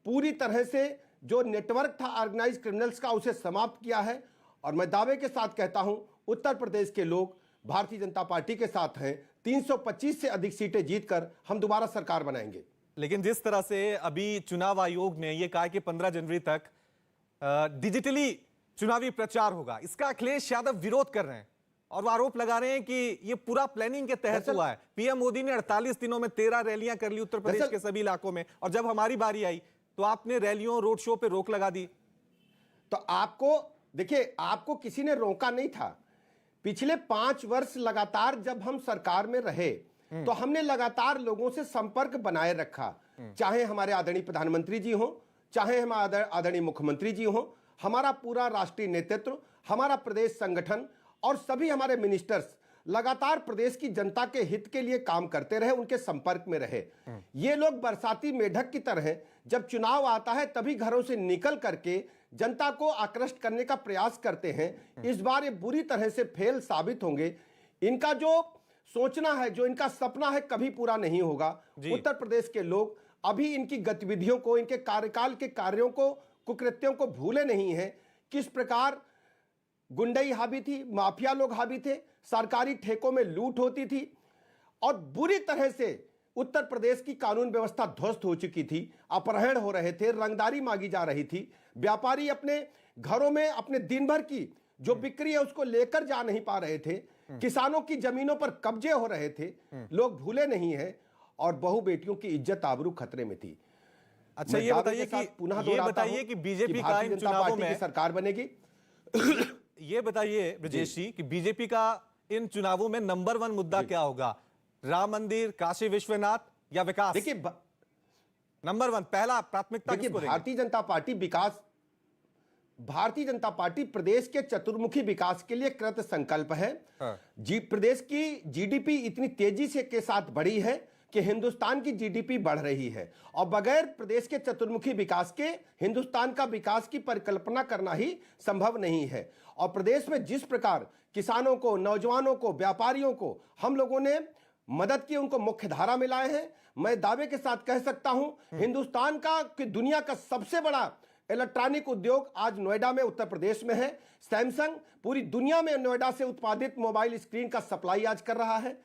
पूरी तरह से जो नेटवर्क था ऑर्गेनाइज क्रिमिनल्स का, उसे समाप्त किया है। और मैं दावे के साथ कहता हूं, उत्तर प्रदेश के लोग भारतीय जनता पार्टी के साथ हैं। 325 से अधिक सीटें जीतकर हम दोबारा सरकार बनाएंगे। लेकिन जिस तरह से अभी चुनाव आयोग ने यह कहा कि 15 जनवरी तक डिजिटली चुनावी प्रचार होगा, इसका अखिलेश यादव विरोध कर रहे हैं और वो आरोप लगा रहे हैं कि ये पूरा प्लानिंग के तहत हुआ है। पीएम मोदी ने 48 दिनों में 13 रैलियां कर ली उत्तर प्रदेश के सभी इलाकों में, और जब हमारी बारी आई तो आपने रैलियों, रोड शो पे रोक लगा दी। तो आपको देखिए, आपको किसी ने रोका नहीं था। पिछले 5 वर्ष लगातार जब हम सरकार में रहे तो हमने लगातार लोगों से संपर्क बनाए रखा, चाहे हमारे आदरणीय प्रधानमंत्री जी हो, चाहे हम आदरणीय मुख्यमंत्री जी हों, हमारा पूरा राष्ट्रीय नेतृत्व, हमारा प्रदेश संगठन और सभी हमारे मिनिस्टर्स लगातार प्रदेश की जनता के हित के लिए काम करते रहे, उनके संपर्क में रहे। ये लोग बरसाती मेढक की तरह जब चुनाव आता है तभी घरों से निकल करके जनता को आकृष्ट करने का प्रयास करते हैं। इस बार ये बुरी तरह से फेल साबित होंगे। इनका जो सोचना है, जो इनका सपना है, कभी पूरा नहीं होगा। उत्तर प्रदेश के लोग अभी इनकी गतिविधियों को, इनके कार्यकाल के कार्यों को, कुकृत्यों को भूले नहीं हैं। किस प्रकार गुंडई हावी थी, माफिया लोग हावी थे, सरकारी ठेकों में लूट होती थी और बुरी तरह से उत्तर प्रदेश की कानून व्यवस्था ध्वस्त हो चुकी थी। अपहरण हो रहे थे, रंगदारी मांगी जा रही थी, व्यापारी अपने घरों में अपने दिन भर की जो बिक्री है उसको लेकर जा नहीं पा रहे थे, किसानों की जमीनों पर कब्जे हो रहे थे। लोग भूले नहीं हैं और बहू बेटियों की इज्जत आबरू खतरे में थी। अच्छा, ये बताइए कि बीजेपी का इन चुनावों में सरकार बनेगी। ये बताइए ब्रजेश जी कि बीजेपी का इन चुनावों में नंबर 1 मुद्दा क्या होगा? राम मंदिर, काशी विश्वनाथ या विकास? देखिए, नंबर 1 पहला प्राथमिकता किसको देंगे? भारतीय जनता पार्टी विकास, भारतीय जनता पार्टी प्रदेश के चतुर्मुखी विकास के लिए कृत संकल्प है। प्रदेश की जीडीपी इतनी तेजी से के साथ बढ़ी है कि हिंदुस्तान की जीडीपी बढ़ रही है और बगैर प्रदेश के चतुर्मुखी विकास के हिंदुस्तान का विकास की परिकल्पना करना ही संभव नहीं है। और प्रदेश में जिस प्रकार किसानों को, नौजवानों को, व्यापारियों को हम लोगों ने मदद की, उनको मुख्य धारा में लाए हैं, मैं दावे के साथ कह सकता हूं हिंदुस्तान का कि दुनिया का सबसे बड़ा इलेक्ट्रॉनिक उद्योग आज नोएडा में, उत्तर प्रदेश में है। सैमसंग पूरी दुनिया में नोएडा से उत्पादित मोबाइल स्क्रीन का सप्लाई आज कर रहा है।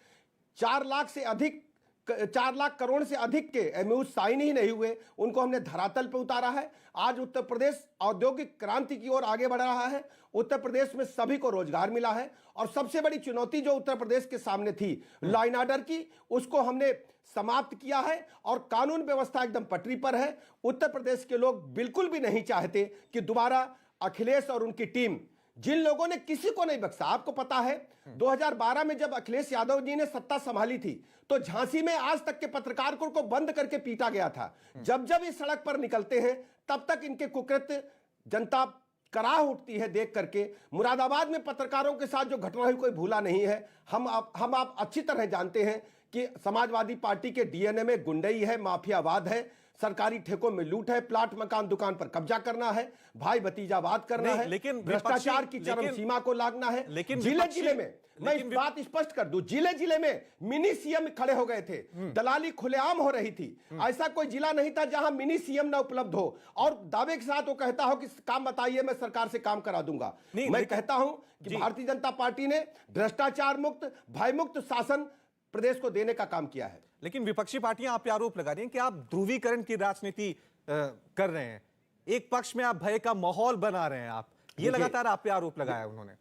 4 लाख करोड़ से अधिक के एमओयू साइन ही नहीं हुए, उनको हमने धरातल पर उतारा है। आज उत्तर प्रदेश औद्योगिक क्रांति की ओर आगे बढ़ रहा है। उत्तर प्रदेश में सभी को रोजगार मिला है और सबसे बड़ी चुनौती जो उत्तर प्रदेश के सामने थी लॉ एंड ऑर्डर की, उसको हमने समाप्त किया है और कानून व्यवस्था एकदम पटरी पर है। उत्तर प्रदेश के लोग बिल्कुल भी नहीं चाहते कि दोबारा अखिलेश और उनकी टीम, जिन लोगों ने किसी को नहीं बख्शा, आपको पता है 2012 में जब अखिलेश यादव जी ने सत्ता संभाली थी तो झांसी में आज तक के पत्रकारों को बंद करके पीटा गया था। जब जब इस सड़क पर निकलते हैं तब तक इनके कुकृत्य जनता कराह उठती है देख करके। मुरादाबाद में पत्रकारों के साथ जो घटना हुई कोई भूला नहीं है। हम आप अच्छी तरह जानते हैं कि समाजवादी पार्टी के डीएनए में गुंडई है, माफियावाद है, सरकारी ठेकों में लूट है, प्लाट मकान दुकान पर कब्जा करना है, भाई भतीजावाद करना है, लेकिन भ्रष्टाचार की चरम सीमा को लागना है। लेकिन जिले में मैं इस बात स्पष्ट कर दूं, जिले में मिनी सीएम खड़े हो गए थे, दलाली खुलेआम हो रही थी। ऐसा कोई जिला नहीं था जहां मिनी सीएम ना उपलब्ध हो और दावे के साथ वो कहता हो कि काम बताइए, मैं सरकार से काम करा दूंगा। मैं कहता हूं कि भारतीय जनता पार्टी ने भ्रष्टाचार मुक्त, भय मुक्त शासन प्रदेश को देने का काम किया है। लेकिन विपक्षी पार्टियां आप पे आरोप लगा रही हैं कि आप ध्रुवीकरण की राजनीति कर रहे हैं, एक पक्ष में आप भय का माहौल बना रहे हैं। आप ये लगातार आप पे आरोप लगाया उन्होंने।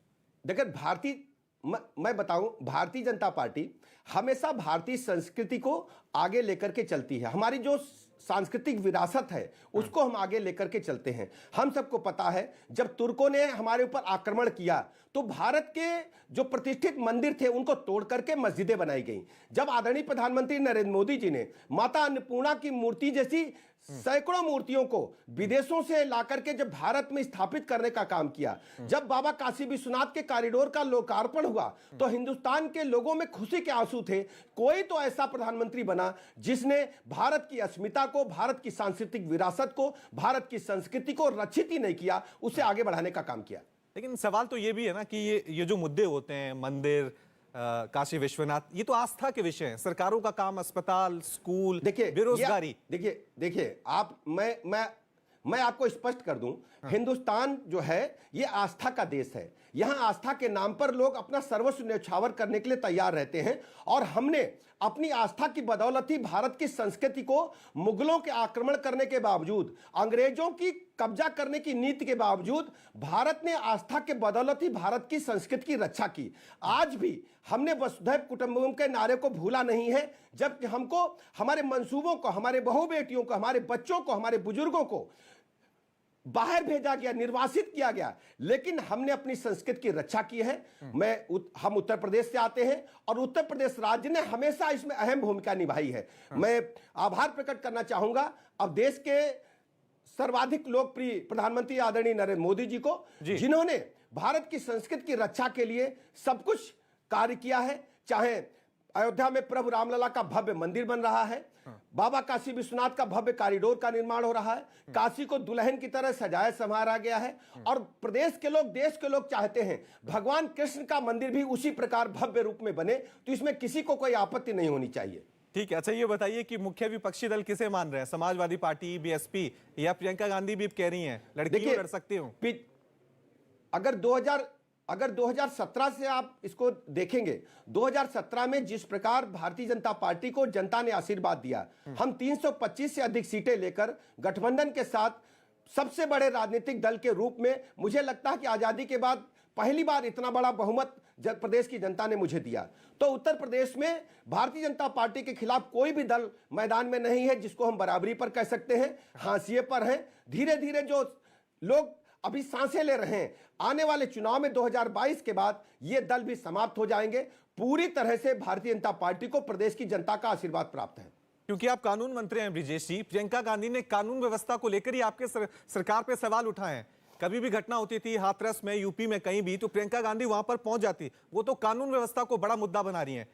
देखिए, मैं बताऊं, भारतीय जनता पार्टी हमेशा भारतीय संस्कृति को आगे लेकर के चलती है। हमारी जो सांस्कृतिक विरासत है उसको हम आगे लेकर के चलते हैं। हम सबको पता है जब तुर्कों ने हमारे ऊपर आक्रमण किया तो भारत के जो प्रतिष्ठित मंदिर थे उनको तोड़ करके मस्जिदें बनाई गई। जब आदरणीय प्रधानमंत्री नरेंद्र मोदी जी ने माता अन्नपूर्णा की मूर्ति जैसी सैकड़ों मूर्तियों को विदेशों से लाकर के जब भारत में स्थापित करने का काम किया, जब बाबा काशी विश्वनाथ के कॉरिडोर का लोकार्पण हुआ तो हिंदुस्तान के लोगों में खुशी के आंसू थे। कोई तो ऐसा प्रधानमंत्री बना जिसने भारत की अस्मिता को, भारत की सांस्कृतिक विरासत को, भारत की संस्कृति को रक्षित ही नहीं किया, उसे आगे बढ़ाने का काम किया। लेकिन सवाल तो ये भी है ना कि ये जो मुद्दे होते हैं, मंदिर, काशी विश्वनाथ, ये तो आस्था के विषय हैं। सरकारों का काम अस्पताल, स्कूल, बेरोजगारी। देखिए आप, मैं आपको स्पष्ट कर दूं, हिंदुस्तान जो है ये आस्था का देश है। यहां आस्था के नाम पर लोग अपना सर्वस्व न्यौछावर करने के लिए तैयार रहते हैं और हमने अपनी आस्था की बदौलत ही भारत की संस्कृति को मुगलों के आक्रमण करने के बावजूद, अंग्रेजों की कब्जा करने की नीति के बावजूद भारत ने आस्था के बदौलत ही भारत की संस्कृति की रक्षा की। आज भी हमने वसुधैव कुटुंबकम के नारे को भूला नहीं है। जबकि हमको, हमारे मंसूबों को, हमारे बहू बेटियों को, हमारे बच्चों को, हमारे बुजुर्गों को बाहर भेजा गया, निर्वासित किया गया, लेकिन हमने अपनी संस्कृति की रक्षा की है। हम उत्तर प्रदेश से आते हैं और उत्तर प्रदेश राज्य ने हमेशा इसमें अहम भूमिका निभाई है। मैं आभार प्रकट करना चाहूंगा अब देश के सर्वाधिक लोकप्रिय प्रधानमंत्री आदरणीय नरेंद्र मोदी जी को, जिन्होंने भारत की संस्कृति की रक्षा के लिए सब कुछ कार्य किया है। चाहे अयोध्या में प्रभु रामलला का भव्य मंदिर बन रहा है, बाबा काशी विश्वनाथ का भव्य कॉरिडोर का निर्माण हो रहा है, काशी को दुल्हन की तरह सजाया संवारा गया है, और प्रदेश के लोग, देश के लोग चाहते हैं भगवान कृष्ण का मंदिर भी उसी प्रकार भव्य रूप में बने, तो इसमें किसी को कोई आपत्ति नहीं होनी चाहिए। ठीक है। अच्छा, ये बताइए कि मुख्य विपक्षी दल किसे मान रहे हैं? समाजवादी पार्टी, बीएसपी, या प्रियंका गांधी भी कह रही हैं लड़की लड़ सकती हूं? अगर 2017 से आप इसको देखेंगे, 2017 में जिस प्रकार भारतीय जनता पार्टी को जनता ने आशीर्वाद दिया, हम 325 से अधिक सीटें लेकर गठबंधन के साथ सबसे बड़े राजनीतिक दल के रूप में, मुझे लगता है कि आजादी के बाद पहली बार इतना बड़ा बहुमत प्रदेश की जनता ने मुझे दिया। तो उत्तर प्रदेश में भारतीय जनता पार्टी के खिलाफ कोई भी दल मैदान में नहीं है जिसको हम बराबरी पर कह सकते हैं, हाशिए पर हैं। धीरे धीरे जो लोग अभी सांसें ले रहे हैं, आने वाले चुनाव में 2022 के बाद ये दल भी समाप्त हो जाएंगे। पूरी तरह से भारतीय जनता पार्टी को प्रदेश की जनता का आशीर्वाद प्राप्त है। क्योंकि आप कानून मंत्री हैं ब्रिजेश जी, प्रियंका गांधी ने कानून व्यवस्था को लेकर ही आपके सरकार पे सवाल उठाए हैं। कभी भी घटना होती थी हाथरस में, यूपी में, कहीं भी, तो प्रियंका गांधी वहां पर पहुंच जाती। वो तो कानून व्यवस्था को बड़ा मुद्दा बना रही हैं।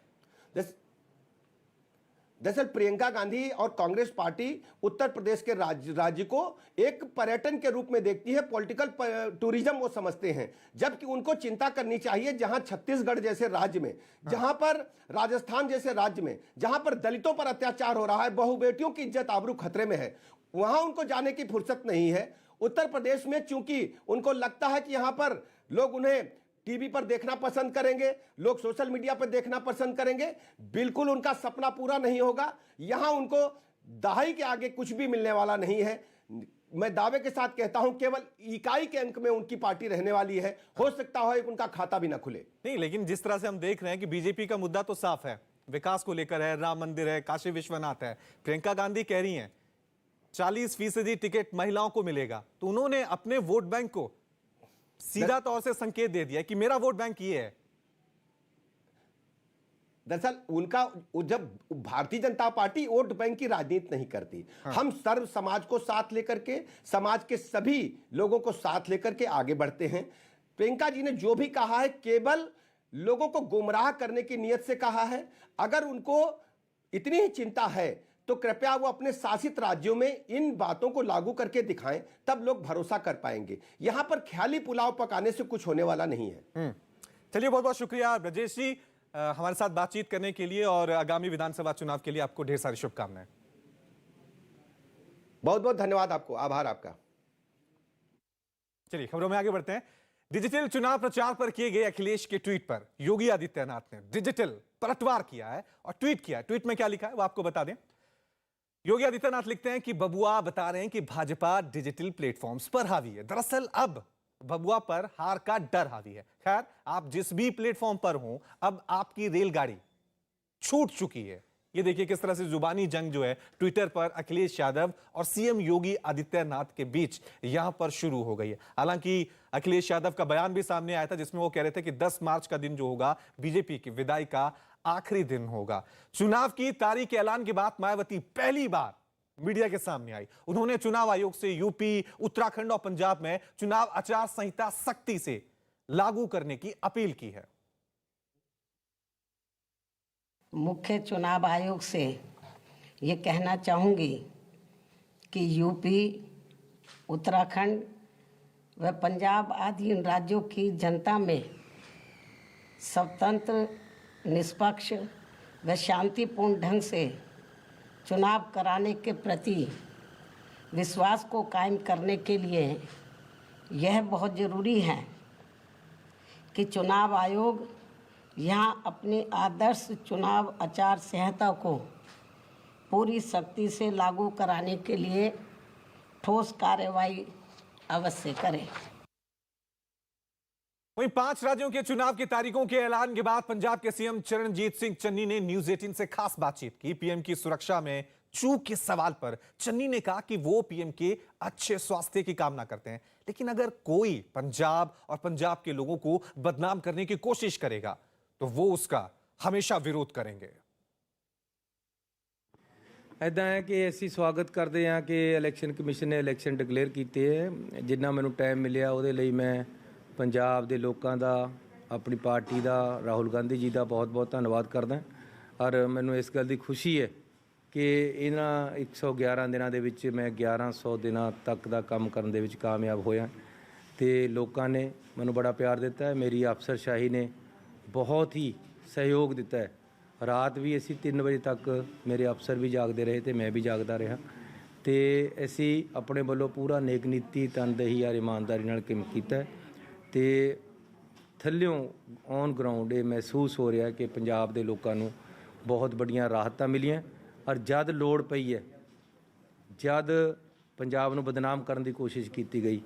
दरअसल प्रियंका गांधी और कांग्रेस पार्टी उत्तर प्रदेश के राज्य को एक पर्यटन के रूप में देखती है, पॉलिटिकल टूरिज्म वो समझते हैं, जबकि उनको चिंता करनी चाहिए जहां छत्तीसगढ़ जैसे राज्य में, जहां पर राजस्थान जैसे राज्य में, जहां पर दलितों पर अत्याचार हो रहा है, बहु बेटियों की इज्जत आबरू खतरे में है, वहां उनको जाने की फुर्सत नहीं है। उत्तर प्रदेश में चूंकि उनको लगता है कि यहां पर लोग उन्हें टीवी पर देखना पसंद करेंगे, लोग सोशल मीडिया पर देखना पसंद करेंगे, बिल्कुल उनका सपना पूरा नहीं होगा। यहां उनको दहाई के आगे कुछ भी मिलने वाला नहीं है। मैं दावे के साथ कहता हूं केवल इकाई के अंक में उनकी पार्टी रहने वाली है। हो सकता है उनका खाता भी ना खुले। नहीं, लेकिन जिस तरह से हम देख रहे हैं कि बीजेपी का मुद्दा तो साफ है, विकास को लेकर है, राम मंदिर है, काशी विश्वनाथ है। प्रियंका गांधी कह रही हैं 40% टिकट महिलाओं को मिलेगा, तो उन्होंने अपने वोट बैंक को सीधा तौर से संकेत दे दिया कि मेरा वोट बैंक ये है। दरअसल उनका, जब Bharatiya Janata party vote bank की राजनीति नहीं करती, हम सर्व समाज को साथ लेकर के, समाज के सभी लोगों को साथ लेकर के आगे बढ़ते हैं। प्रियंका जी ने जो भी कहा है केवल लोगों को गुमराह करने की नियत से कहा है। अगर उनको इतनी ही चिंता है तो कृपया वो अपने शासित राज्यों में इन बातों को लागू करके दिखाएं, तब लोग भरोसा कर पाएंगे। यहां पर ख्याली पुलाव पकाने से कुछ होने वाला नहीं है। चलिए, बहुत बहुत शुक्रिया ब्रजेश जी हमारे साथ बातचीत करने के लिए, और आगामी विधानसभा चुनाव के लिए आपको ढेर सारी शुभकामनाएं। बहुत बहुत धन्यवाद आपको, आभार आपका। चलिए खबरों में आगे बढ़ते हैं। डिजिटल चुनाव प्रचार पर किए गए अखिलेश के ट्वीट पर योगी आदित्यनाथ ने डिजिटल पलटवार किया है और ट्वीट किया है। ट्वीट में क्या लिखा है वो आपको बता दें। योगी आदित्यनाथ लिखते हैं कि बबुआ बता रहे हैं कि भाजपा डिजिटल प्लेटफॉर्म्स पर हावी है। दरअसल अब बबुआ पर हार का डर हावी है। खैर, आप जिस भी प्लेटफॉर्म पर हो, अब आपकी रेलगाड़ी छूट चुकी है। ये देखिए किस तरह से जुबानी जंग जो है ट्विटर पर अखिलेश यादव और सीएम योगी आदित्यनाथ के बीच यहां पर शुरू हो गई है। हालांकि अखिलेश यादव का बयान भी सामने आया था जिसमें वो कह रहे थे कि 10 मार्च का दिन जो होगा बीजेपी की विदाई का आखिरी दिन होगा। चुनाव की तारीख के ऐलान के बाद मायावती पहली बार मीडिया के सामने आई। उन्होंने चुनाव आयोग से यूपी, उत्तराखंड और पंजाब में चुनाव आचार संहिता सख्ती से लागू करने की अपील की है। मुख्य चुनाव आयोग से ये कहना चाहूंगी कि यूपी, उत्तराखंड व पंजाब आदि इन राज्यों की जनता में स्वतंत्र, निष्पक्ष व शांतिपूर्ण ढंग से चुनाव कराने के प्रति विश्वास को कायम करने के लिए यह बहुत ज़रूरी है कि चुनाव आयोग यहाँ अपनी आदर्श चुनाव आचार संहिता को पूरी सख्ती से लागू कराने के लिए ठोस कार्रवाई अवश्य करे। वहीं 5 राज्यों के चुनाव की तारीखों के ऐलान के बाद पंजाब के सीएम चरणजीत सिंह चन्नी ने न्यूज 18 से खास बातचीत की। पीएम की सुरक्षा में चूक के सवाल पर चन्नी ने कहा कि वो पीएम के अच्छे स्वास्थ्य की कामना करते हैं, लेकिन अगर कोई पंजाब और पंजाब के लोगों को बदनाम करने की कोशिश करेगा तो वो उसका हमेशा विरोध करेंगे। ਇੱਦਾਂ ਹੈ ਕਿ ਅਸੀਂ ਸਵਾਗਤ ਕਰਦੇ ਹਾਂ ਕਿ ਇਲੈਕਸ਼ਨ ਕਮਿਸ਼ਨ ਨੇ ਇਲੈਕਸ਼ਨ ਡਿਕਲੇਅਰ ਕੀਤੇ ਹੈ। ਜਿੰਨਾ ਮੈਨੂੰ ਟਾਈਮ ਮਿਲਿਆ ਉਹਦੇ ਲਈ ਮੈਂ ਪੰਜਾਬ ਦੇ ਲੋਕਾਂ ਦਾ, ਆਪਣੀ ਪਾਰਟੀ ਦਾ, ਰਾਹੁਲ ਗਾਂਧੀ ਜੀ ਦਾ ਬਹੁਤ-ਬਹੁਤ ਧੰਨਵਾਦ ਕਰਦਾ। ਔਰ ਮੈਨੂੰ ਇਸ ਗੱਲ ਦੀ ਖੁਸ਼ੀ ਹੈ ਕਿ ਇਹਨਾਂ 111 ਦਿਨਾਂ ਦੇ ਵਿੱਚ ਮੈਂ 1100 ਦਿਨਾਂ ਤੱਕ ਦਾ ਕੰਮ ਕਰਨ ਦੇ ਵਿੱਚ ਕਾਮਯਾਬ ਹੋਇਆ ਤੇ ਲੋਕਾਂ ਨੇ ਮੈਨੂੰ ਬੜਾ ਪਿਆਰ ਦਿੱਤਾ ਹੈ। ਮੇਰੀ ਅਫਸਰਸ਼ਾਹੀ ਨੇ ਬਹੁਤ ਹੀ ਸਹਿਯੋਗ ਦਿੱਤਾ ਹੈ। ਰਾਤ ਵੀ ਅਸੀਂ 3 ਵਜੇ ਤੱਕ ਮੇਰੇ ਅਫਸਰ ਵੀ ਜਾਗਦੇ ਰਹੇ ਤੇ ਮੈਂ ਵੀ ਜਾਗਦਾ ਰਿਹਾ ਤੇ ਅਸੀਂ ਆਪਣੇ ਵੱਲੋਂ ਪੂਰਾ ਨੇਕ ਨੀਤੀ, ਤਨਦੇਹੀ ਔਰ ਇਮਾਨਦਾਰੀ ਨਾਲ ਕੰਮ ਕੀਤਾ ਤੇ ਥੱਲਿਓਂ ਔਨ ਗਰਾਊਂਡ ਇਹ ਮਹਿਸੂਸ ਹੋ ਰਿਹਾ ਕਿ ਪੰਜਾਬ ਦੇ ਲੋਕਾਂ ਨੂੰ ਬਹੁਤ ਵੱਡੀਆਂ ਰਾਹਤਾਂ ਮਿਲੀਆਂ। ਔਰ ਜਦ ਲੋੜ ਪਈ ਹੈ, ਜਦ ਪੰਜਾਬ ਨੂੰ ਬਦਨਾਮ ਕਰਨ ਦੀ ਕੋਸ਼ਿਸ਼ ਕੀਤੀ ਗਈ,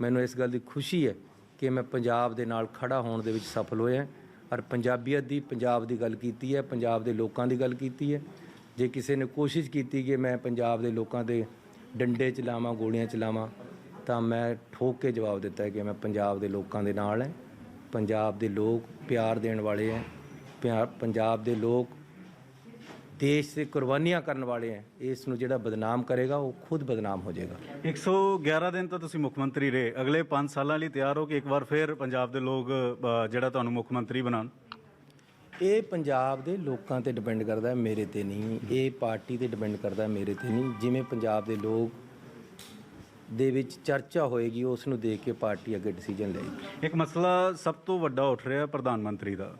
ਮੈਨੂੰ ਇਸ ਗੱਲ ਦੀ ਖੁਸ਼ੀ ਹੈ ਕਿ ਮੈਂ ਪੰਜਾਬ ਦੇ ਨਾਲ ਖੜਾ ਹੋਣ ਦੇ ਵਿੱਚ ਸਫਲ ਹੋਇਆ ਔਰ ਪੰਜਾਬੀਅਤ ਦੀ, ਪੰਜਾਬ ਦੀ ਗੱਲ ਕੀਤੀ ਹੈ, ਪੰਜਾਬ ਦੇ ਲੋਕਾਂ ਦੀ ਗੱਲ ਕੀਤੀ ਹੈ। ਜੇ ਕਿਸੇ ਨੇ ਕੋਸ਼ਿਸ਼ ਕੀਤੀ ਕਿ ਮੈਂ ਪੰਜਾਬ ਦੇ ਲੋਕਾਂ ਦੇ ਡੰਡੇ ਚਲਾਵਾਂ, ਗੋਲੀਆਂ ਚਲਾਵਾਂ, ਤਾਂ ਮੈਂ ਠੋਕ ਕੇ ਜਵਾਬ ਦਿੱਤਾ ਹੈ ਕਿ ਮੈਂ ਪੰਜਾਬ ਦੇ ਲੋਕਾਂ ਦੇ ਨਾਲ ਹਾਂ। ਪੰਜਾਬ ਦੇ ਲੋਕ ਪਿਆਰ ਦੇਣ ਵਾਲੇ ਹੈ, ਪੰਜਾਬ ਦੇ ਲੋਕ देश से कुर्बानियां करने वाले हैं। इस ਨੂੰ ਜਿਹੜਾ ਬਦਨਾਮ ਕਰੇਗਾ ਉਹ ਖੁਦ ਬਦਨਾਮ ਹੋ ਜਾਏਗਾ। 111 ਦਿਨ ਤਾਂ ਤੁਸੀਂ ਮੁੱਖ ਮੰਤਰੀ ਰਹੇ, ਅਗਲੇ 5 ਸਾਲਾਂ ਲਈ ਤਿਆਰ ਹੋ ਕਿ ਇੱਕ ਵਾਰ ਫਿਰ ਪੰਜਾਬ ਦੇ ਲੋਕ ਜਿਹੜਾ ਤੁਹਾਨੂੰ ਮੁੱਖ ਮੰਤਰੀ ਬਣਾਉਣ? ਇਹ ਪੰਜਾਬ ਦੇ ਲੋਕਾਂ ਤੇ ਡਿਪੈਂਡ ਕਰਦਾ ਹੈ, ਮੇਰੇ ਤੇ ਨਹੀਂ। ਇਹ ਪਾਰਟੀ ਤੇ ਡਿਪੈਂਡ ਕਰਦਾ ਹੈ, ਮੇਰੇ ਤੇ ਨਹੀਂ। ਜਿਵੇਂ ਪੰਜਾਬ ਦੇ ਲੋਕ ਦੇ ਵਿੱਚ ਚਰਚਾ ਹੋਏਗੀ ਉਸ ਨੂੰ ਦੇਖ ਕੇ ਪਾਰਟੀ ਅੱਗੇ ਡਿਸੀਜਨ ਲਏਗੀ। ਇੱਕ ਮਸਲਾ ਸਭ ਤੋਂ ਵੱਡਾ ਉੱਠ ਰਿਹਾ ਪ੍ਰਧਾਨ ਮੰਤਰੀ ਦਾ।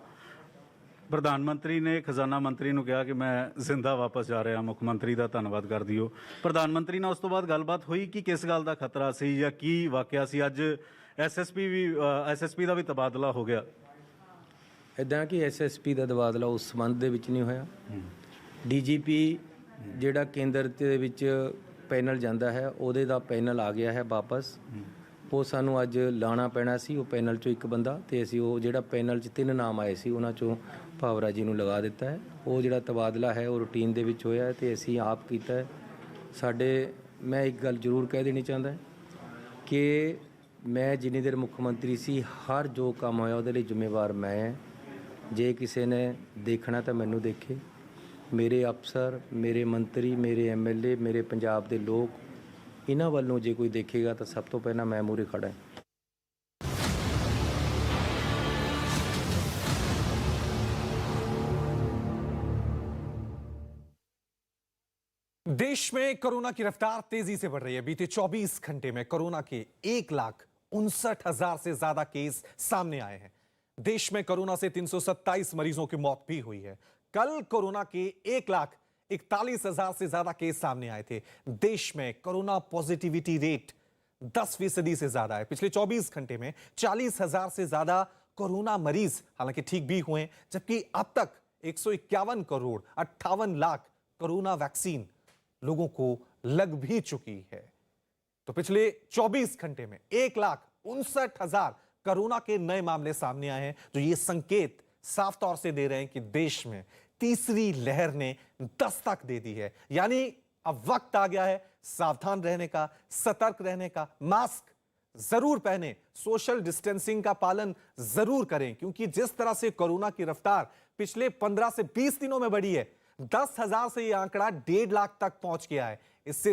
ਪ੍ਰਧਾਨ ਮੰਤਰੀ ਨੇ ਖਜ਼ਾਨਾ ਮੰਤਰੀ ਨੂੰ ਕਿਹਾ ਕਿ ਮੈਂ ਜ਼ਿੰਦਾ ਵਾਪਸ ਜਾ ਰਿਹਾ। ਮੁੱਖ ਮੰਤਰੀ ਦਾ ਧੰਨਵਾਦ ਕਰ ਦਿਓ। ਪ੍ਰਧਾਨ ਮੰਤਰੀ ਨਾਲ ਉਸ ਤੋਂ ਬਾਅਦ ਗੱਲਬਾਤ ਹੋਈ ਕਿ ਕਿਸ ਗੱਲ ਦਾ ਖਤਰਾ ਸੀ ਜਾਂ ਕੀ ਵਾਕਿਆ ਸੀ? ਅੱਜ ਐਸਐਸਪੀ ਦਾ ਵੀ ਤਬਾਦਲਾ ਹੋ ਗਿਆ। ਇੱਦਾਂ ਕਿ ਐਸਐਸਪੀ ਦਾ ਤਬਾਦਲਾ ਉਸ ਸੰਬੰਧ ਦੇ ਵਿੱਚ ਨਹੀਂ ਹੋਇਆ। ਡੀਜੀਪੀ ਜਿਹੜਾ ਕੇਂਦਰ ਦੇ ਵਿੱਚ ਪੈਨਲ ਜਾਂਦਾ ਹੈ, ਉਹਦੇ ਦਾ ਪੈਨਲ ਆ ਗਿਆ ਹੈ ਵਾਪਸ। ਉਹ ਸਾਨੂੰ ਅੱਜ ਲਾਣਾ ਪੈਣਾ ਸੀ ਉਹ ਪੈਨਲ 'ਚੋਂ ਇੱਕ ਬੰਦਾ, ਤੇ ਅਸੀਂ ਉਹ ਜਿਹੜਾ ਪੈਨਲ 'ਚ 3 ਨਾਮ ਆਏ ਸੀ ਉਹਨਾਂ 'ਚੋਂ ਭਾਵਰਾ ਜੀ ਨੂੰ ਲਗਾ ਦਿੱਤਾ ਹੈ। ਉਹ ਜਿਹੜਾ ਤਬਾਦਲਾ ਹੈ ਉਹ ਰੂਟੀਨ ਦੇ ਵਿੱਚ ਹੋਇਆ ਤੇ ਅਸੀਂ ਆਪ ਕੀਤਾ ਹੈ। ਮੈਂ ਇੱਕ ਗੱਲ ਜ਼ਰੂਰ ਕਹਿ ਦੇਣੀ ਚਾਹੁੰਦਾ ਕਿ ਮੈਂ ਜਿੰਨੀ ਦੇਰ ਮੁੱਖ ਮੰਤਰੀ ਸੀ, ਹਰ ਜੋ ਕੰਮ ਹੋਇਆ ਉਹਦੇ ਲਈ ਜ਼ਿੰਮੇਵਾਰ ਮੈਂ। ਜੇ ਕਿਸੇ ਨੇ ਦੇਖਣਾ ਤਾਂ ਮੈਨੂੰ ਦੇਖੇ। ਮੇਰੇ ਅਫਸਰ, ਮੇਰੇ ਮੰਤਰੀ, ਮੇਰੇ ਐਮਐਲਏ, ਮੇਰੇ ਪੰਜਾਬ ਦੇ ਲੋਕ, ਇਹਨਾਂ ਵੱਲੋਂ ਜੇ ਕੋਈ ਦੇਖੇਗਾ ਤਾਂ ਸਭ ਤੋਂ ਪਹਿਲਾਂ ਮੈਂ ਮੂਹਰੇ ਖੜਾ ਹਾਂ। देश में कोरोना की रफ्तार तेजी से बढ़ रही है। बीते 24 घंटे में कोरोना के 1,59,000 से ज्यादा केस सामने आए हैं। देश में कोरोना से 327 मरीजों की मौत भी हुई है। कल कोरोना के 1,41,000 से ज्यादा केस सामने आए थे। देश में कोरोना पॉजिटिविटी रेट 10% से ज्यादा है। पिछले 24 घंटे में 40,000 से ज्यादा कोरोना मरीज हालांकि ठीक भी हुए, जबकि अब तक 151 करोड़ 58 लाख कोरोना वैक्सीन लोगों को लग भी चुकी है। तो पिछले 24 घंटे में 1,59,000 कोरोना के नए मामले सामने आए हैं, जो ये संकेत साफ तौर से दे रहे हैं कि देश में तीसरी लहर ने दस्तक दे दी है। यानी अब वक्त आ गया है सावधान रहने का, सतर्क रहने का। मास्क जरूर पहने, सोशल डिस्टेंसिंग का पालन जरूर करें, क्योंकि जिस तरह से कोरोना की रफ्तार पिछले 15 से 20 दिनों में बढ़ी है, 10,000 से यह आंकड़ा 1.5 लाख तक पहुंच गया है। इससे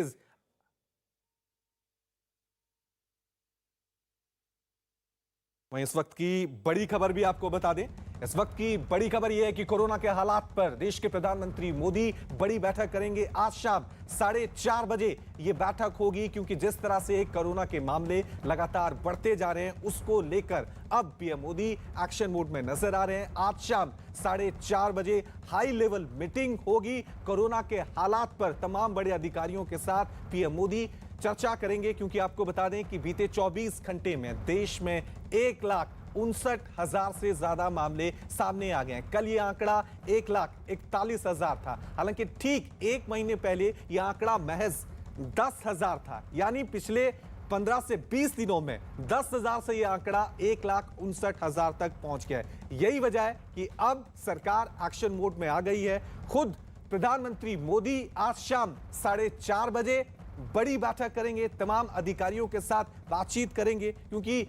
वहीं इस वक्त की बड़ी खबर भी आपको बता दें। इस वक्त की बड़ी खबर यह है कि कोरोना के हालात पर देश के प्रधानमंत्री मोदी बड़ी बैठक करेंगे। आज शाम 4:30 बजे यह बैठक होगी, क्योंकि जिस तरह से कोरोना के मामले लगातार बढ़ते जा रहे हैं, उसको लेकर अब पीएम मोदी एक्शन मोड में नजर आ रहे हैं। आज शाम 4:30 बजे हाई लेवल मीटिंग होगी। कोरोना के हालात पर तमाम बड़े अधिकारियों के साथ पीएम मोदी चर्चा करेंगे, क्योंकि आपको बता दें कि बीते 24 घंटे में देश में 1,59,000 से ज्यादा मामले सामने आ गए हैं। कल ये आंकड़ा 1,41,000 था। हालांकि ठीक एक महीने पहले यह आंकड़ा महज 10,000 था। यानी पिछले 15 से 20 दिनों में 10,000 से यह आंकड़ा 1,59,000 तक पहुंच गया है। यही वजह है कि अब सरकार एक्शन मोड में आ गई है। खुद प्रधानमंत्री मोदी आज शाम 4:30 बजे बड़ी बैठक करेंगे, तमाम अधिकारियों के साथ बातचीत करेंगे, क्योंकि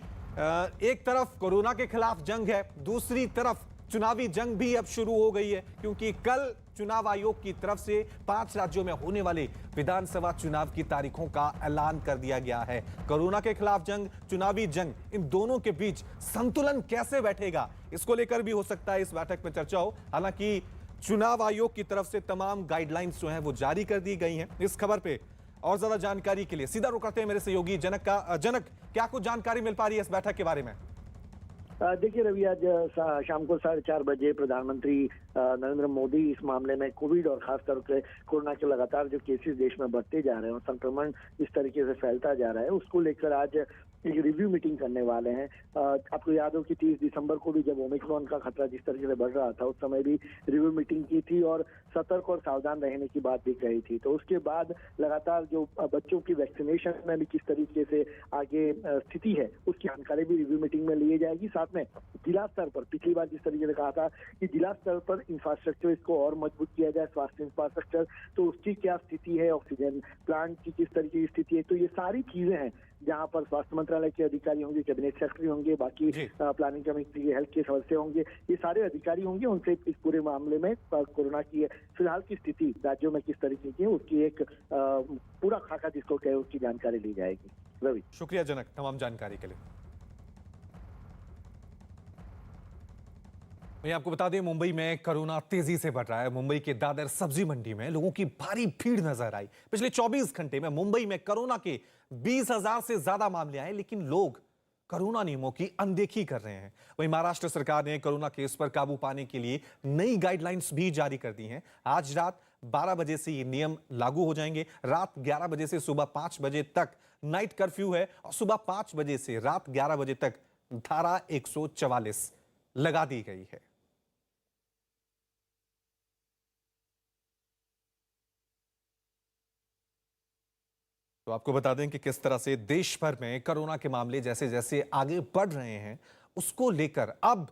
एक तरफ कोरोना के खिलाफ जंग है, दूसरी तरफ चुनावी जंग भी अब शुरू हो गई है, क्योंकि कल चुनाव आयोग की तरफ से 5 राज्यों में होने वाले विधानसभा चुनाव की तारीखों का ऐलान कर दिया गया है। कोरोना के खिलाफ जंग, चुनावी जंग, इन दोनों के बीच संतुलन कैसे बैठेगा, इसको लेकर भी हो सकता है इस बैठक में चर्चा हो। हालांकि चुनाव आयोग की तरफ से तमाम गाइडलाइंस जो हैं वो जारी कर दी गई हैं। इस खबर पे और ज्यादा जानकारी के लिए सीधा रुख करते हैं मेरे सहयोगी जनक का। जनक, क्या कुछ जानकारी मिल पा रही है इस बैठक के बारे में? देखिए रवि, आज शाम को 4:30 बजे प्रधानमंत्री नरेंद्र मोदी इस मामले में कोविड और खासतौर से कोरोना के लगातार जो केसेस देश में बढ़ते जा रहे हैं और संक्रमण इस तरीके से फैलता जा रहा है, उसको लेकर आज एक रिव्यू मीटिंग करने वाले हैं। आपको याद हो कि 30 दिसंबर को भी जब ओमिक्रॉन का खतरा जिस तरीके से बढ़ रहा था, उस समय भी रिव्यू मीटिंग की थी और सतर्क और सावधान रहने की बात भी कही थी। तो उसके बाद लगातार जो बच्चों की वैक्सीनेशन में भी किस तरीके से आगे स्थिति है, उसकी जानकारी भी रिव्यू मीटिंग में ली जाएगी। साथ में जिला स्तर पर पिछली बार जिस तरीके से कहा था कि जिला स्तर पर इंफ्रास्ट्रक्चर इसको और मजबूत किया जाए, स्वास्थ्य इंफ्रास्ट्रक्चर, तो उसकी क्या स्थिति है, ऑक्सीजन प्लांट की किस तरीके की स्थिति है, तो ये सारी चीजें हैं जहां पर स्वास्थ्य मंत्रालय के अधिकारी होंगे, कैबिनेट सेक्रेटरी होंगे, बाकी प्लानिंग कमेटी के हेल्थ के सदस्य होंगे, ये सारे अधिकारी होंगे। उनसे इस पूरे मामले में कोरोना की फिलहाल की स्थिति राज्यों में किस तरीके की है, उसकी एक पूरा खाका जिसको कहे उसकी जानकारी ली जाएगी। रवि, शुक्रिया जनक तमाम जानकारी के लिए। मैं आपको बता दें, मुंबई में कोरोना तेजी से बढ़ रहा है। मुंबई के दादर सब्जी मंडी में लोगों की भारी भीड़ नजर आई। पिछले 24 घंटे में मुंबई में कोरोना के 20,000 से ज्यादा मामले आए, लेकिन लोग कोरोना नियमों की अनदेखी कर रहे हैं। वहीं महाराष्ट्र सरकार ने कोरोना केस पर काबू पाने के लिए नई गाइडलाइंस भी जारी कर दी हैं। आज रात 12 बजे से ये नियम लागू हो जाएंगे। रात 11 बजे से सुबह 5 बजे तक नाइट कर्फ्यू है और सुबह 5 बजे से रात 11 बजे तक धारा 144 लगा दी गई है। तो आपको बता दें कि किस तरह से देश भर में कोरोना के मामले जैसे जैसे आगे बढ़ रहे हैं, उसको लेकर अब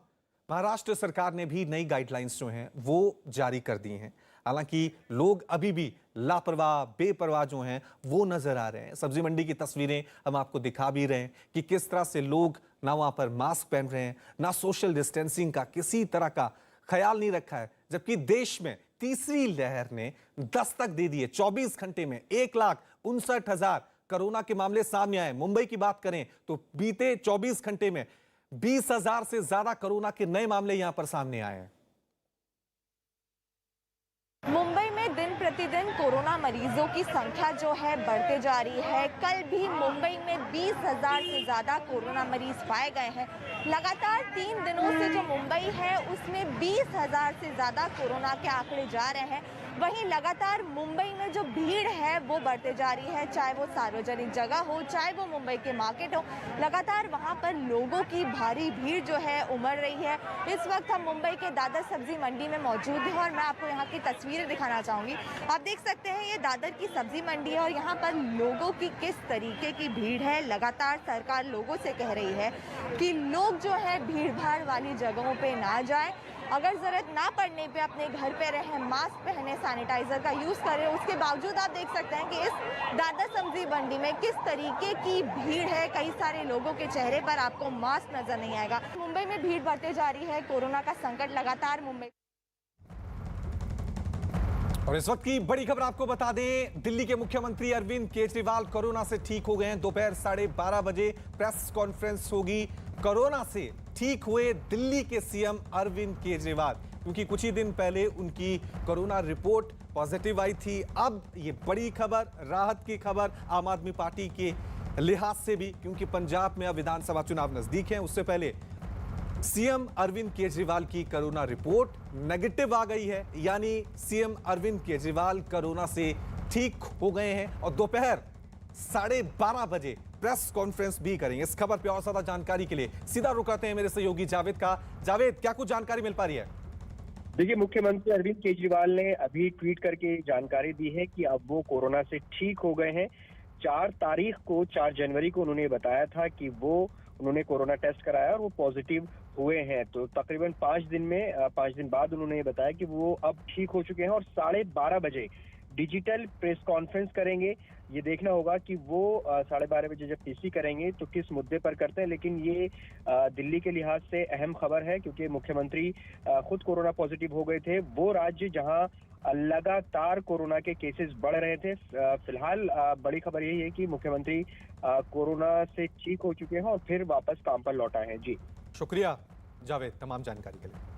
महाराष्ट्र सरकार ने भी नई गाइडलाइंस जो हैं वो जारी कर दी हैं। हालांकि लोग अभी भी लापरवाह, बेपरवाह जो हैं वो नजर आ रहे हैं। सब्जी मंडी की तस्वीरें हम आपको दिखा भी रहे हैं कि किस तरह से लोग ना वहां पर मास्क पहन रहे हैं, ना सोशल डिस्टेंसिंग का किसी तरह का ख्याल नहीं रखा है। जबकि देश में तीसरी लहर ने दस्तक दे दी है। 24 घंटे में 1,59,000 कोरोना के मामले सामने आए। मुंबई की बात करें तो बीते 24 घंटे में 20,000 से ज्यादा कोरोना के नए मामले यहां पर सामने आए हैं। मुंबई में दिन प्रतिदिन कोरोना मरीजों की संख्या जो है बढ़ते जा रही है। कल भी मुंबई में 20,000 से ज्यादा कोरोना मरीज पाए गए हैं। लगातार 3 दिनों से जो मुंबई है उसमें 20,000 से ज्यादा कोरोना के आंकड़े जा रहे हैं। वहीं लगातार मुंबई में जो भीड़ है वो बढ़ते जा रही है, चाहे वो सार्वजनिक जगह हो, चाहे वो मुंबई के मार्केट हो। लगातार वहां पर लोगों की भारी भीड़ जो है उमड़ रही है। इस वक्त हम मुंबई के दादर सब्जी मंडी में मौजूद हैं और मैं आपको यहाँ की तस्वीरें दिखाना चाहूंगी। आप देख सकते हैं ये दादर की सब्जी मंडी है और यहाँ पर लोगों की किस तरीके की भीड़ है। लगातार सरकार लोगों से कह रही है कि लोग जो है भीड़ भाड़ वाली जगहों पे ना जाएं, अगर जरूरत ना पड़ने पे अपने घर पे रहें, मास्क पहने, सैनिटाइजर का यूज करें। उसके बावजूद आप देख सकते हैं कि इस दादर सब्जी मंडी में किस तरीके की भीड़ है। कई सारे लोगों के चेहरे पर आपको मास्क नजर नहीं आएगा। मुंबई में भीड़ बढ़ते जा रही है, कोरोना का संकट लगातार मुंबई। और इस वक्त की बड़ी खबर आपको बता दें, दिल्ली के मुख्यमंत्री अरविंद केजरीवाल कोरोना से ठीक हो गए हैं। दोपहर 12:30 बजे प्रेस कॉन्फ्रेंस होगी। कोरोना से ठीक हुए दिल्ली के सीएम अरविंद केजरीवाल, क्योंकि कुछ ही दिन पहले उनकी कोरोना रिपोर्ट पॉजिटिव आई थी। अब ये बड़ी खबर, राहत की खबर आम आदमी पार्टी के लिहाज से भी, क्योंकि पंजाब में अब विधानसभा चुनाव नजदीक हैं। उससे पहले सीएम अरविंद केजरीवाल की कोरोना रिपोर्ट नेगेटिव आ गई है, यानी सीएम अरविंद केजरीवाल कोरोना से ठीक हो गए हैं और दोपहर 12:30 बजे प्रेस कॉन्फ्रेंस भी करेंगे। इस खबर पे और ज्यादा जानकारी के लिए सीधा रुक करते हैं मेरे सहयोगी जावेद का। जावेद, क्या कुछ जानकारी मिल पा रही है? देखिए, मुख्यमंत्री अरविंद केजरीवाल ने अभी ट्वीट करके जानकारी दी है कि अब वो कोरोना से ठीक हो गए हैं। 4 जनवरी को उन्होंने बताया था कि उन्होंने कोरोना टेस्ट कराया और वो पॉजिटिव हुए हैं। तो तकरीबन 5 दिन बाद उन्होंने बताया कि वो अब ठीक हो चुके हैं और 12:30 बजे डिजिटल प्रेस कॉन्फ्रेंस करेंगे। ये देखना होगा कि वो 12:30 बजे जब पीसी करेंगे तो किस मुद्दे पर करते हैं, लेकिन ये दिल्ली के लिहाज से अहम खबर है क्योंकि मुख्यमंत्री खुद कोरोना पॉजिटिव हो गए थे। वो राज्य जहां लगातार कोरोना के केसेस बढ़ रहे थे। फिलहाल बड़ी खबर यही है कि मुख्यमंत्री कोरोना से ठीक हो चुके हैं और फिर वापस काम पर लौट आए हैं। जी शुक्रिया जावेद तमाम जानकारी के लिए।